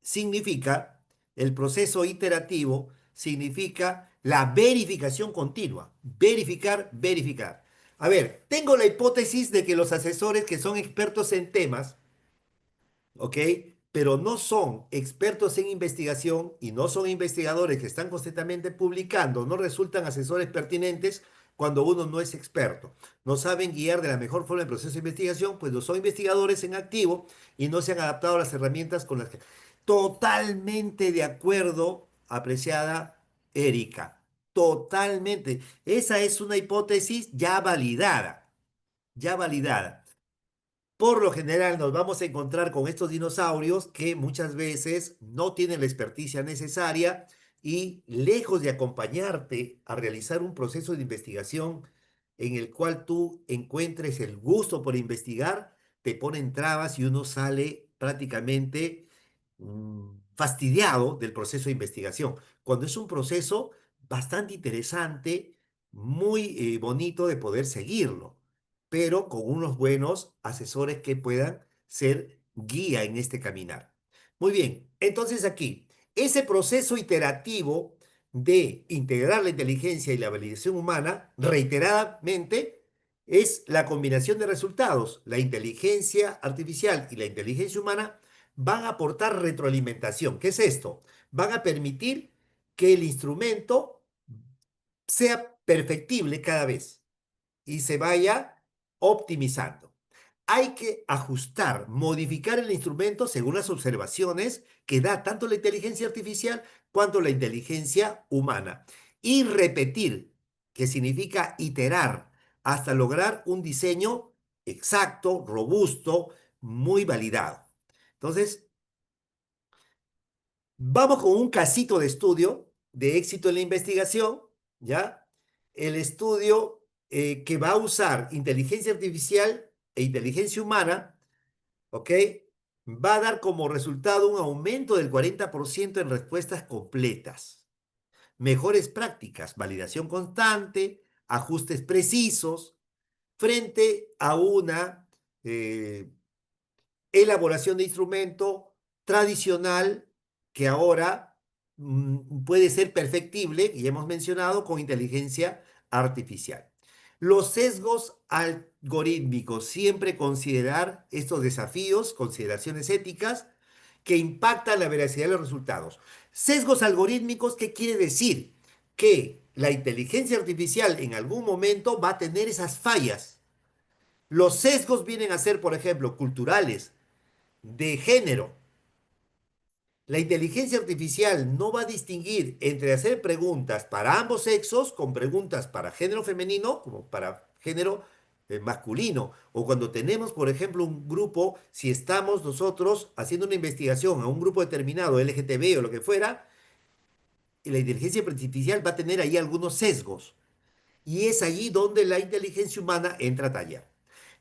Significa, el proceso iterativo significa la verificación continua. Verificar, verificar. A ver, tengo la hipótesis de que los asesores que son expertos en temas, ¿ok? Pero no son expertos en investigación y no son investigadores que están constantemente publicando, no resultan asesores pertinentes cuando uno no es experto. No saben guiar de la mejor forma el proceso de investigación, pues no son investigadores en activo y no se han adaptado a las herramientas con las que... Totalmente de acuerdo, apreciada Erika. Totalmente. Esa es una hipótesis ya validada, ya validada. Por lo general nos vamos a encontrar con estos dinosaurios que muchas veces no tienen la experticia necesaria y lejos de acompañarte a realizar un proceso de investigación en el cual tú encuentres el gusto por investigar, te ponen trabas y uno sale prácticamente fastidiado del proceso de investigación, cuando es un proceso bastante interesante, muy bonito de poder seguirlo, pero con unos buenos asesores que puedan ser guía en este caminar. Muy bien, entonces aquí, ese proceso iterativo de integrar la inteligencia y la validación humana, reiteradamente, es la combinación de resultados. La inteligencia artificial y la inteligencia humana van a aportar retroalimentación. ¿Qué es esto? Van a permitir que el instrumento sea perfectible cada vez y se vaya optimizando. Hay que ajustar, modificar el instrumento según las observaciones que da tanto la inteligencia artificial cuanto la inteligencia humana. Y repetir, que significa iterar hasta lograr un diseño exacto, robusto, muy validado. Entonces, vamos con un casito de estudio de éxito en la investigación, ¿ya? El estudio que va a usar inteligencia artificial e inteligencia humana, ¿ok? Va a dar como resultado un aumento del 40% en respuestas completas, mejores prácticas, validación constante, ajustes precisos, frente a una elaboración de instrumento tradicional que ahora puede ser perfectible, y hemos mencionado, con inteligencia artificial. Los sesgos algorítmicos, siempre considerar estos desafíos, consideraciones éticas que impactan la veracidad de los resultados. Sesgos algorítmicos, ¿qué quiere decir? Que la inteligencia artificial en algún momento va a tener esas fallas Los sesgos vienen a ser, por ejemplo, culturales, de género. La inteligencia artificial no va a distinguir entre hacer preguntas para ambos sexos con preguntas para género femenino como para género masculino. O cuando tenemos, por ejemplo, un grupo, si estamos nosotros haciendo una investigación a un grupo determinado, LGTB o lo que fuera, la inteligencia artificial va a tener ahí algunos sesgos. Y es allí donde la inteligencia humana entra a tallar.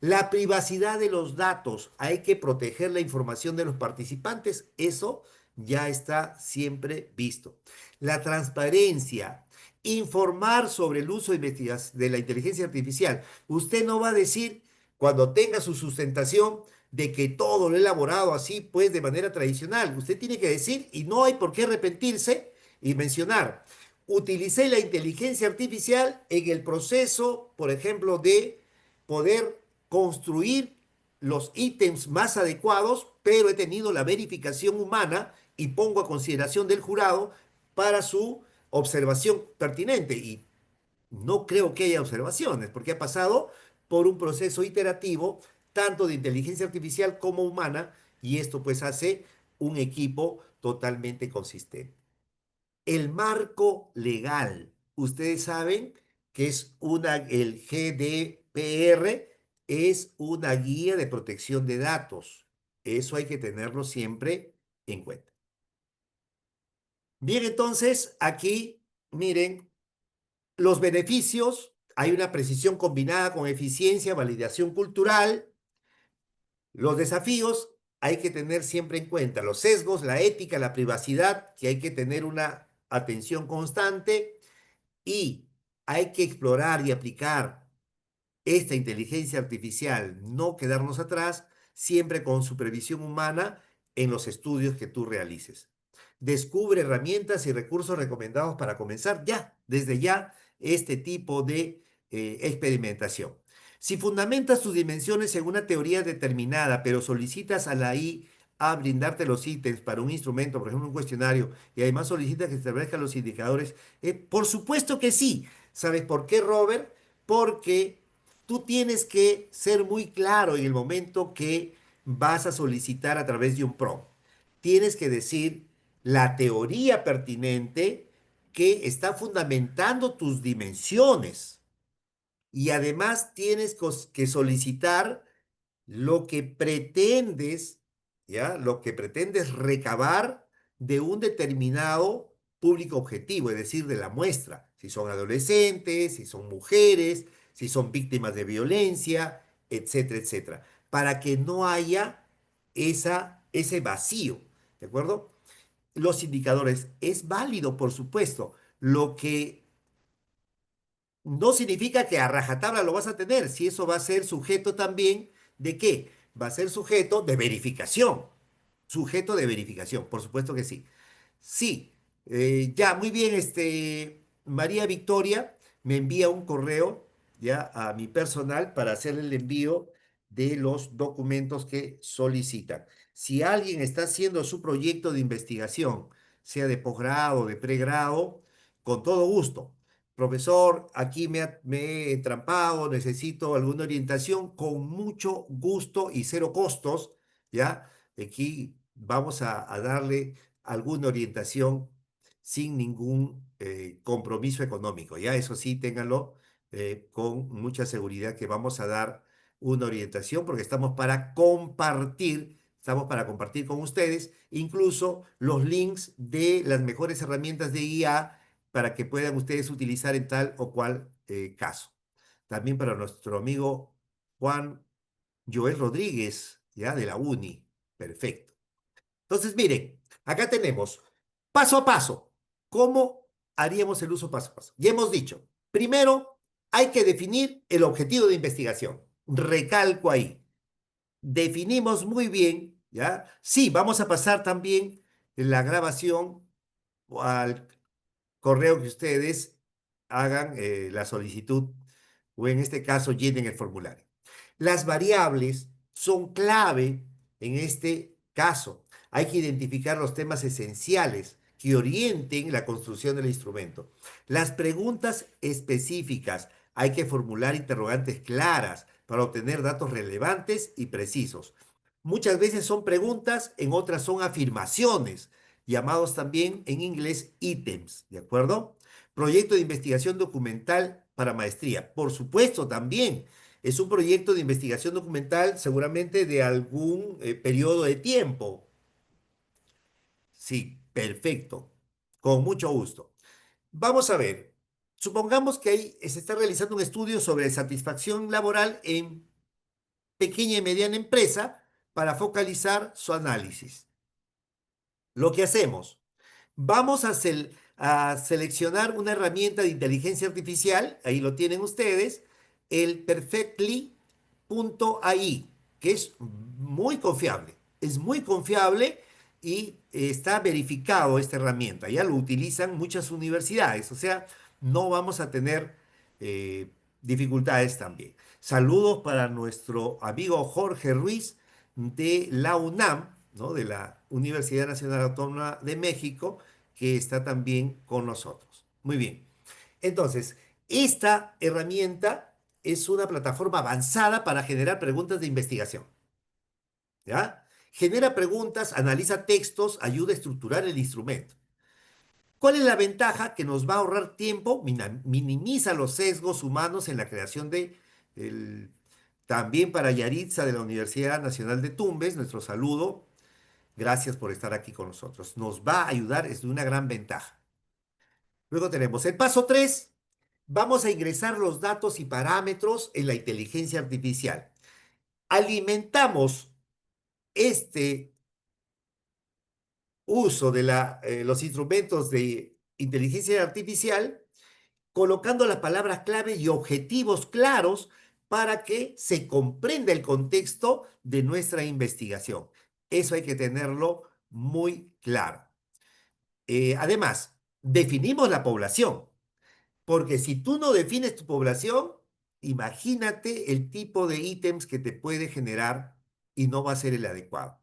La privacidad de los datos, hay que proteger la información de los participantes, eso ya está siempre visto. La transparencia, informar sobre el uso de la inteligencia artificial. Usted no va a decir cuando tenga su sustentación de que todo lo he elaborado así, pues de manera tradicional. Usted tiene que decir, y no hay por qué arrepentirse y mencionar. Utilicé la inteligencia artificial en el proceso, por ejemplo, de poder construir los ítems más adecuados, pero he tenido la verificación humana y pongo a consideración del jurado para su observación pertinente. Y no creo que haya observaciones, porque ha pasado por un proceso iterativo, tanto de inteligencia artificial como humana, y esto pues hace un equipo totalmente consistente. El marco legal, ustedes saben que el GDPR es una guía de protección de datos. Eso hay que tenerlo siempre en cuenta. Bien, entonces aquí, miren, los beneficios, hay una precisión combinada con eficiencia, validación cultural. Los desafíos hay que tener siempre en cuenta los sesgos, la ética, la privacidad, que hay que tener una atención constante. Y hay que explorar y aplicar esta inteligencia artificial, no quedarnos atrás, siempre con supervisión humana en los estudios que tú realices. Descubre herramientas y recursos recomendados para comenzar ya, desde ya, este tipo de experimentación. Si fundamentas tus dimensiones en una teoría determinada, pero solicitas a la I a brindarte los ítems para un instrumento, por ejemplo, un cuestionario, y además solicitas que establezcan los indicadores, por supuesto que sí. ¿Sabes por qué, Robert? Porque tú tienes que ser muy claro en el momento que vas a solicitar a través de un prompt. Tienes que decir la teoría pertinente que está fundamentando tus dimensiones. Y además tienes que solicitar lo que pretendes, ¿ya? Lo que pretendes recabar de un determinado público objetivo, es decir, de la muestra. Si son adolescentes, si son mujeres, si son víctimas de violencia, etcétera, etcétera. Para que no haya ese vacío, ¿de acuerdo? Los indicadores es válido, por supuesto. Lo que no significa que a rajatabla lo vas a tener, si eso va a ser sujeto también de qué, va a ser sujeto de verificación, por supuesto que sí. Sí, ya, muy bien, María Victoria me envía un correo ya a mi personal para hacer el envío de los documentos que solicitan. Si alguien está haciendo su proyecto de investigación, sea de posgrado, de pregrado, con todo gusto. Profesor, aquí me he entrampado, necesito alguna orientación, con mucho gusto y cero costos, ¿ya? Aquí vamos a darle alguna orientación sin ningún compromiso económico. Ya eso sí, ténganlo con mucha seguridad que vamos a dar una orientación porque estamos para compartir con ustedes incluso los links de las mejores herramientas de IA para que puedan ustedes utilizar en tal o cual caso. También para nuestro amigo Juan Joel Rodríguez, ya de la UNI. Perfecto. Entonces, miren, acá tenemos paso a paso. ¿Cómo haríamos el uso paso a paso? Ya hemos dicho, primero hay que definir el objetivo de investigación. Recalco ahí. Definimos muy bien, ¿ya? Sí, vamos a pasar también la grabación al correo que ustedes hagan la solicitud o en este caso llenen el formulario. Las variables son clave en este caso. Hay que identificar los temas esenciales que orienten la construcción del instrumento. Las preguntas específicas, hay que formular interrogantes claras para obtener datos relevantes y precisos. Muchas veces son preguntas, en otras son afirmaciones, llamados también en inglés ítems, ¿de acuerdo? Proyecto de investigación documental para maestría. Por supuesto, también es un proyecto de investigación documental seguramente de algún periodo de tiempo. Sí, perfecto. Con mucho gusto. Vamos a ver. Supongamos que ahí se está realizando un estudio sobre satisfacción laboral en pequeña y mediana empresa para focalizar su análisis. Lo que hacemos, vamos a seleccionar una herramienta de inteligencia artificial, ahí lo tienen ustedes, el Perfectly.ai, que es muy confiable y está verificado esta herramienta. Ya lo utilizan muchas universidades, o sea, no vamos a tener eh, dificultades también. Saludos para nuestro amigo Jorge Ruiz de la UNAM, ¿no? De la Universidad Nacional Autónoma de México, que está también con nosotros. Muy bien. Entonces, esta herramienta es una plataforma avanzada para generar preguntas de investigación. ¿Ya? Genera preguntas, analiza textos, ayuda a estructurar el instrumento. ¿Cuál es la ventaja? Que nos va a ahorrar tiempo, minimiza los sesgos humanos en la creación el- también para Yaritza de la Universidad Nacional de Tumbes, nuestro saludo. Gracias por estar aquí con nosotros. Nos va a ayudar, es de una gran ventaja. Luego tenemos el paso 3. Vamos a ingresar los datos y parámetros en la inteligencia artificial. Alimentamos este uso de los instrumentos de inteligencia artificial colocando las palabras clave y objetivos claros para que se comprenda el contexto de nuestra investigación. Eso hay que tenerlo muy claro. Además, definimos la población, porque si tú no defines tu población, imagínate el tipo de ítems que te puede generar y no va a ser el adecuado.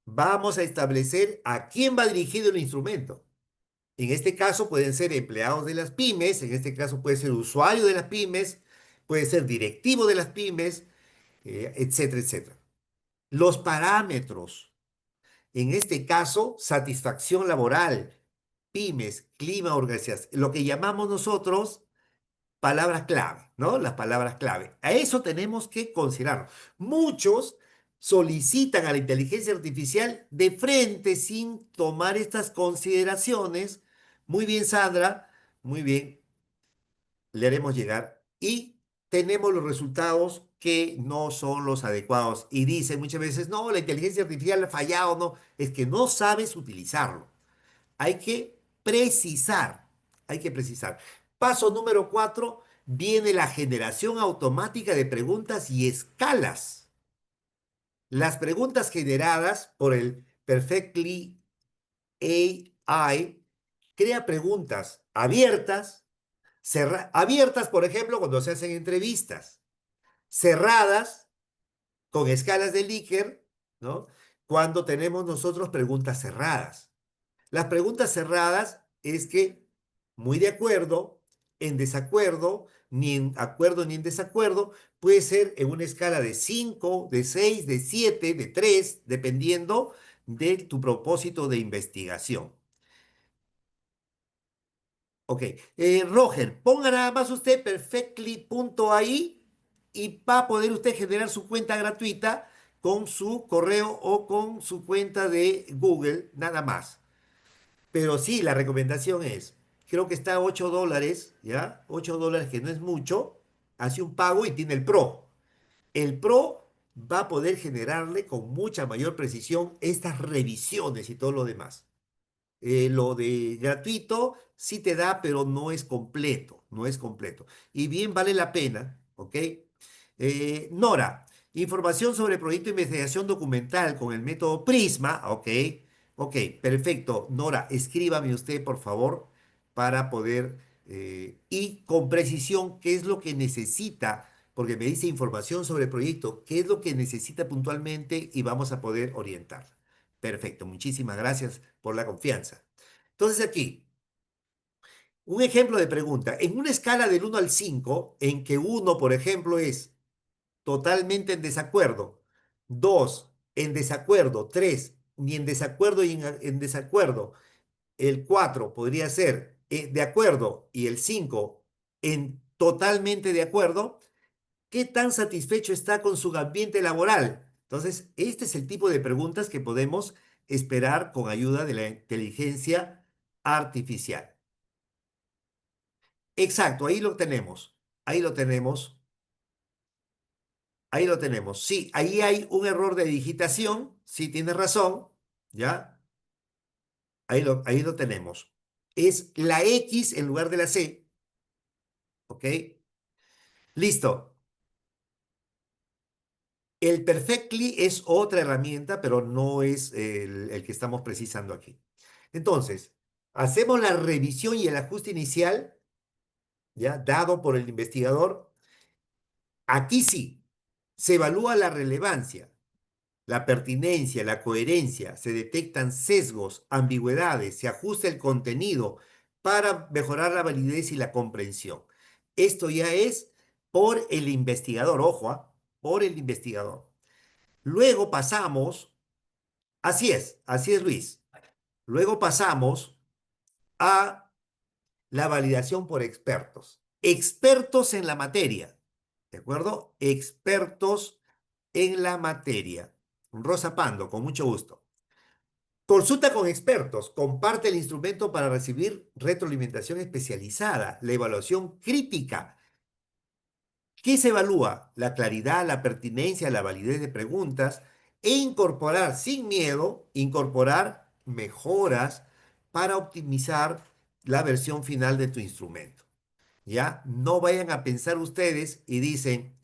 Vamos a establecer a quién va dirigido el instrumento. En este caso pueden ser empleados de las pymes, en este caso puede ser usuario de las pymes, puede ser directivo de las pymes, etcétera, etcétera. Los parámetros, en este caso, satisfacción laboral, pymes, clima, organización, lo que llamamos nosotros palabras clave, ¿no? Las palabras clave. A eso tenemos que considerarlo. Muchos solicitan a la inteligencia artificial de frente sin tomar estas consideraciones. Muy bien, Sandra, muy bien, le haremos llegar y tenemos los resultados que no son los adecuados. Y dicen muchas veces, no, la inteligencia artificial ha fallado, no, es que no sabes utilizarlo. Hay que precisar, hay que precisar. Paso número 4, viene la generación automática de preguntas y escalas. Las preguntas generadas por el Perfectly AI crea preguntas abiertas, abiertas, por ejemplo, cuando se hacen entrevistas, cerradas, con escalas de Likert, ¿no? Cuando tenemos nosotros preguntas cerradas. Las preguntas cerradas es que muy de acuerdo, en desacuerdo, ni en acuerdo ni en desacuerdo, puede ser en una escala de 5, de 6, de 7, de 3, dependiendo de tu propósito de investigación. Ok, Roger, ponga nada más usted perfectly.ai y va a poder usted generar su cuenta gratuita con su correo o con su cuenta de Google, nada más. Pero sí, la recomendación es, creo que está a $8, ¿ya? $8 que no es mucho, hace un pago y tiene el Pro. El Pro va a poder generarle con mucha mayor precisión estas revisiones y todo lo demás. Lo de gratuito sí te da, pero no es completo, no es completo. Y bien vale la pena, ¿ok? Nora, información sobre proyecto de investigación documental con el método Prisma, ¿ok? Ok, perfecto. Nora, escríbame usted, por favor, para poder, y con precisión, qué es lo que necesita, porque me dice información sobre el proyecto, qué es lo que necesita puntualmente y vamos a poder orientar. Perfecto, muchísimas gracias por la confianza. Entonces aquí, un ejemplo de pregunta. En una escala del 1 al 5, en que uno, por ejemplo, es totalmente en desacuerdo. Dos, en desacuerdo. Tres, ni en desacuerdo y en desacuerdo. El 4 podría ser de acuerdo y el 5 en totalmente de acuerdo. ¿Qué tan satisfecho está con su ambiente laboral? Entonces, este es el tipo de preguntas que podemos esperar con ayuda de la inteligencia artificial. Exacto, ahí lo tenemos. Ahí lo tenemos. Ahí lo tenemos. Sí, ahí hay un error de digitación. Sí, tienes razón. ¿Ya? Ahí lo tenemos. Es la X en lugar de la C. ¿Ok? Listo. El Perfectly es otra herramienta, pero no es el que estamos precisando aquí. Entonces, hacemos la revisión y el ajuste inicial, ya dado por el investigador. Aquí sí, se evalúa la relevancia, la pertinencia, la coherencia, se detectan sesgos, ambigüedades, se ajusta el contenido para mejorar la validez y la comprensión. Esto ya es por el investigador, ojo, por el investigador. Luego pasamos, así es Luis. Luego pasamos a la validación por expertos. Expertos en la materia, ¿de acuerdo? Expertos en la materia. Rosa Pando, con mucho gusto. Consulta con expertos, comparte el instrumento para recibir retroalimentación especializada, la evaluación crítica. ¿Qué se evalúa? La claridad, la pertinencia, la validez de preguntas e incorporar sin miedo, incorporar mejoras para optimizar la versión final de tu instrumento. ¿Ya? No vayan a pensar ustedes y dicen,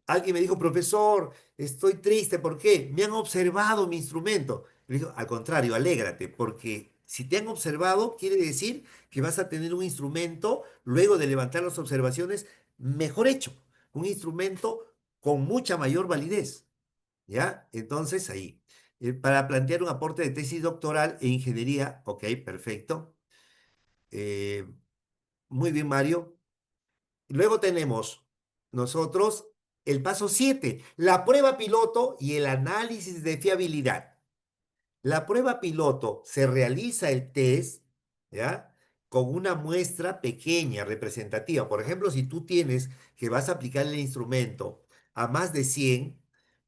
alguien me dijo, profesor, estoy triste, ¿por qué? Me han observado mi instrumento. Le digo, al contrario, alégrate, porque si te han observado, quiere decir que vas a tener un instrumento, luego de levantar las observaciones, mejor hecho, un instrumento con mucha mayor validez, ¿ya? Entonces, ahí, para plantear un aporte de tesis doctoral e ingeniería, ok, perfecto. Eh, Muy bien, Mario. Luego tenemos nosotros el paso 7, la prueba piloto y el análisis de fiabilidad. La prueba piloto se realiza el test, ¿ya? Con una muestra pequeña, representativa. Por ejemplo, si tú tienes que vas a aplicar el instrumento a más de 100,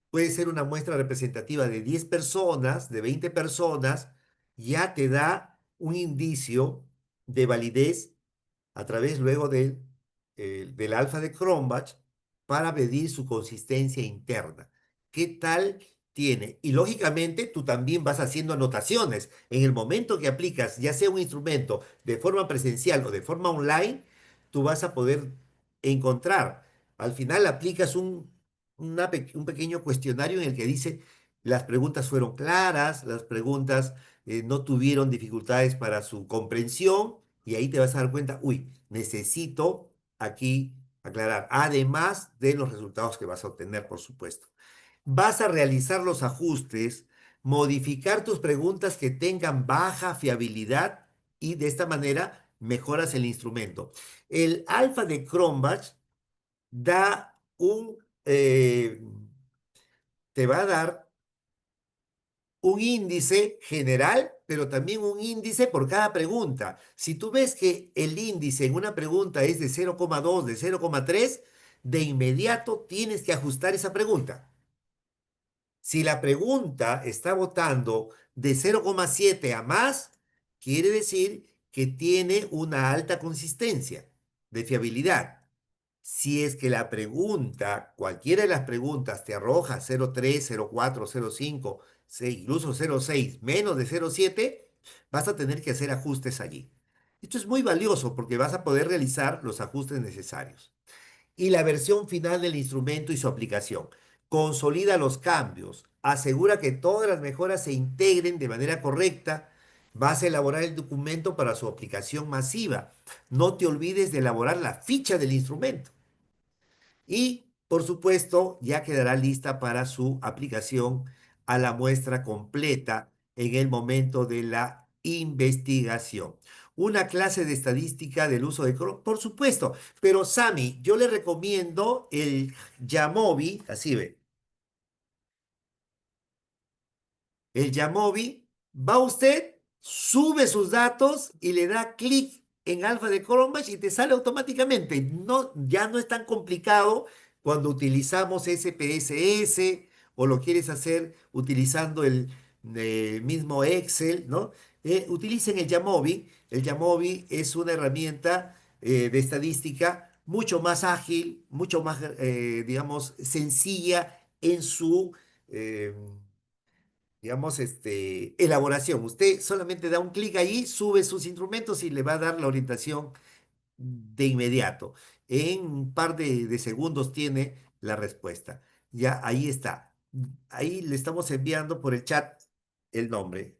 puede ser una muestra representativa de 10 personas, de 20 personas, ya te da un indicio de validez a través luego del alfa de Cronbach para medir su consistencia interna. ¿Qué tal tiene? Y lógicamente tú también vas haciendo anotaciones. En el momento que aplicas ya sea un instrumento de forma presencial o de forma online, tú vas a poder encontrar. Al final aplicas un pequeño cuestionario en el que dice las preguntas fueron claras, las preguntas no tuvieron dificultades para su comprensión y ahí te vas a dar cuenta, uy, necesito aquí aclarar, además de los resultados que vas a obtener, por supuesto. Vas a realizar los ajustes, modificar tus preguntas que tengan baja fiabilidad y de esta manera mejoras el instrumento. El alfa de Cronbach da te va a dar un índice general, pero también un índice por cada pregunta. Si tú ves que el índice en una pregunta es de 0,2, de 0,3, de inmediato tienes que ajustar esa pregunta. Si la pregunta está votando de 0,7 a más, quiere decir que tiene una alta consistencia de fiabilidad. Si es que la pregunta, cualquiera de las preguntas te arroja 0,3, 0,4, 0,5, incluso 0,6, menos de 0,7, vas a tener que hacer ajustes allí. Esto es muy valioso porque vas a poder realizar los ajustes necesarios. Y la versión final del instrumento y su aplicación. Consolida los cambios, asegura que todas las mejoras se integren de manera correcta. Vas a elaborar el documento para su aplicación masiva. No te olvides de elaborar la ficha del instrumento. Y, por supuesto, ya quedará lista para su aplicación a la muestra completa en el momento de la investigación. Una clase de estadística del uso de por supuesto, pero Sami, yo le recomiendo el Yamovi, así ve. El Yamovi, va usted, sube sus datos y le da clic en Alpha de Chromebase y te sale automáticamente. No, ya no es tan complicado cuando utilizamos SPSS o lo quieres hacer utilizando el mismo Excel, ¿no? Utilicen el Yamovi. El Yamovi es una herramienta de estadística mucho más ágil, mucho más, digamos, sencilla en su eh, digamos, elaboración. Usted solamente da un clic ahí, sube sus instrumentos y le va a dar la orientación de inmediato. En un par de segundos tiene la respuesta. Ya ahí está. Ahí le estamos enviando por el chat el nombre.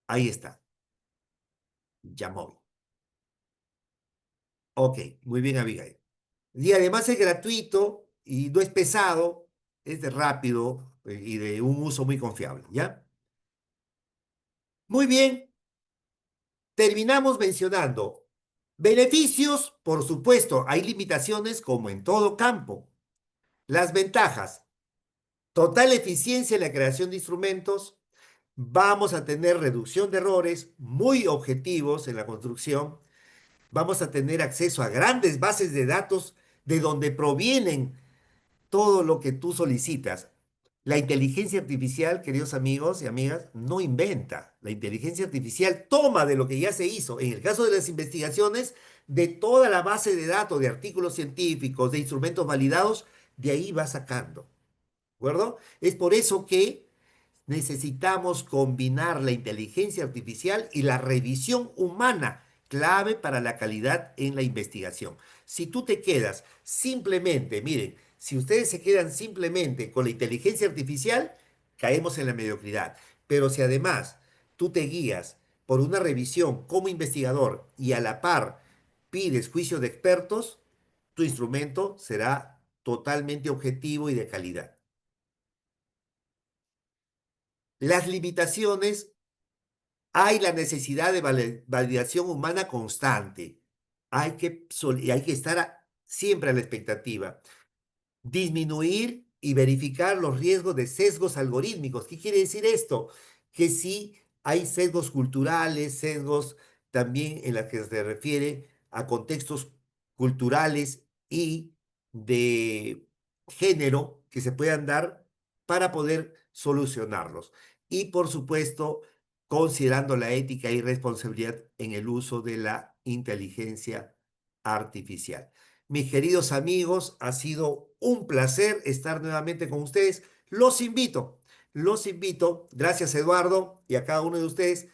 Ahí está. Llamó. Ok, muy bien, Abigail. Y además es gratuito y no es pesado, es de rápido y de un uso muy confiable, ¿ya? Muy bien, terminamos mencionando beneficios, por supuesto, hay limitaciones como en todo campo. Las ventajas, total eficiencia en la creación de instrumentos, vamos a tener reducción de errores muy objetivos en la construcción, vamos a tener acceso a grandes bases de datos de donde provienen todo lo que tú solicitas. La inteligencia artificial, queridos amigos y amigas, no inventa. La inteligencia artificial toma de lo que ya se hizo. En el caso de las investigaciones, de toda la base de datos de artículos científicos, de instrumentos validados, de ahí va sacando. ¿De acuerdo? Es por eso que necesitamos combinar la inteligencia artificial y la revisión humana, clave para la calidad en la investigación. Si tú te quedas simplemente, miren, si ustedes se quedan simplemente con la inteligencia artificial, caemos en la mediocridad. Pero si además tú te guías por una revisión como investigador y a la par pides juicio de expertos, tu instrumento será totalmente objetivo y de calidad. Las limitaciones, hay la necesidad de validación humana constante. Hay que estar siempre a la expectativa. Disminuir y verificar los riesgos de sesgos algorítmicos. ¿Qué quiere decir esto? Que si hay sesgos culturales, sesgos también en los que se refiere a contextos culturales y de género que se puedan dar para poder solucionarlos. Y por supuesto, considerando la ética y responsabilidad en el uso de la inteligencia artificial. Mis queridos amigos, ha sido un placer estar nuevamente con ustedes. Los invito, gracias Eduardo y a cada uno de ustedes,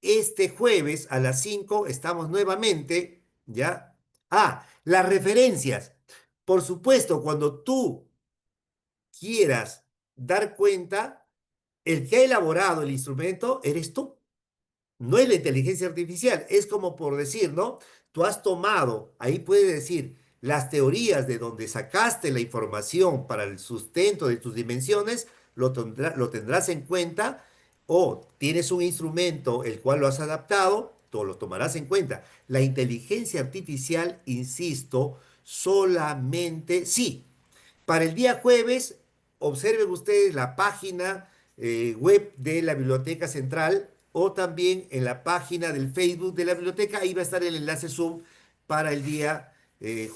este jueves a las 5 estamos nuevamente, ¿ya? Ah, las referencias. Por supuesto, cuando tú quieras dar cuenta, el que ha elaborado el instrumento eres tú. No es la inteligencia artificial, es como por decir, ¿no? Tú has tomado, ahí puede decir, las teorías de donde sacaste la información para el sustento de tus dimensiones, lo tendrás en cuenta, o tienes un instrumento el cual lo has adaptado, tú lo tomarás en cuenta. La inteligencia artificial, insisto, solamente, sí, para el día jueves, observen ustedes la página web de la Biblioteca Central o también en la página del Facebook de la biblioteca. Ahí va a estar el enlace Zoom para el día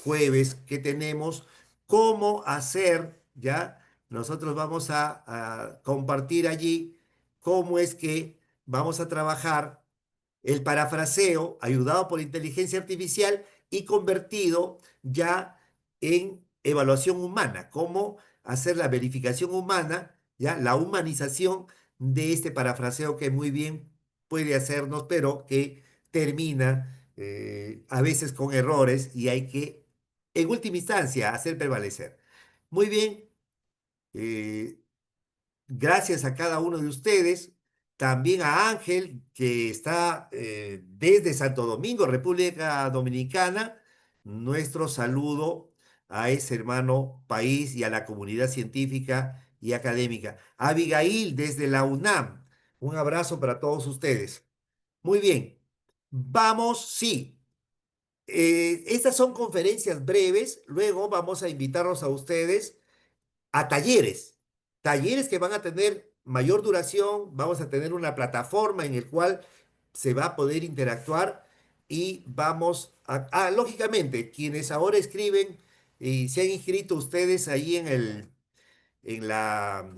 jueves que tenemos. ¿Cómo hacer? ¿Ya? Nosotros vamos a compartir allí cómo es que vamos a trabajar el parafraseo ayudado por inteligencia artificial y convertido ya en evaluación humana, cómo hacer la verificación humana, ya la humanización de este parafraseo que muy bien puede hacernos, pero que termina a veces con errores y hay que, en última instancia, hacer prevalecer. Muy bien, eh, gracias a cada uno de ustedes, también a Ángel, que está desde Santo Domingo, República Dominicana, nuestro saludo a ese hermano país y a la comunidad científica y académica. Abigail, desde la UNAM, Un abrazo para todos ustedes. Muy bien. Vamos, sí. Estas son conferencias breves. Luego vamos a invitarlos a ustedes a talleres, talleres que van a tener mayor duración, vamos a tener una plataforma en el cual se va a poder interactuar y vamos lógicamente, quienes ahora escriben y se han inscrito ustedes ahí en la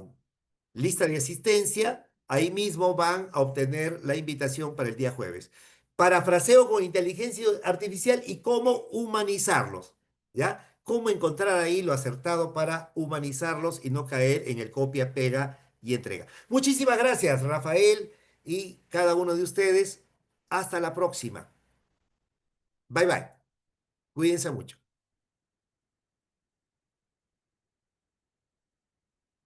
lista de asistencia, ahí mismo van a obtener la invitación para el día jueves. Parafraseo con inteligencia artificial y cómo humanizarlos, ¿ya? Cómo encontrar ahí lo acertado para humanizarlos y no caer en el copia, pega y entrega. Muchísimas gracias, Rafael y cada uno de ustedes. Hasta la próxima. Bye bye. Cuídense mucho.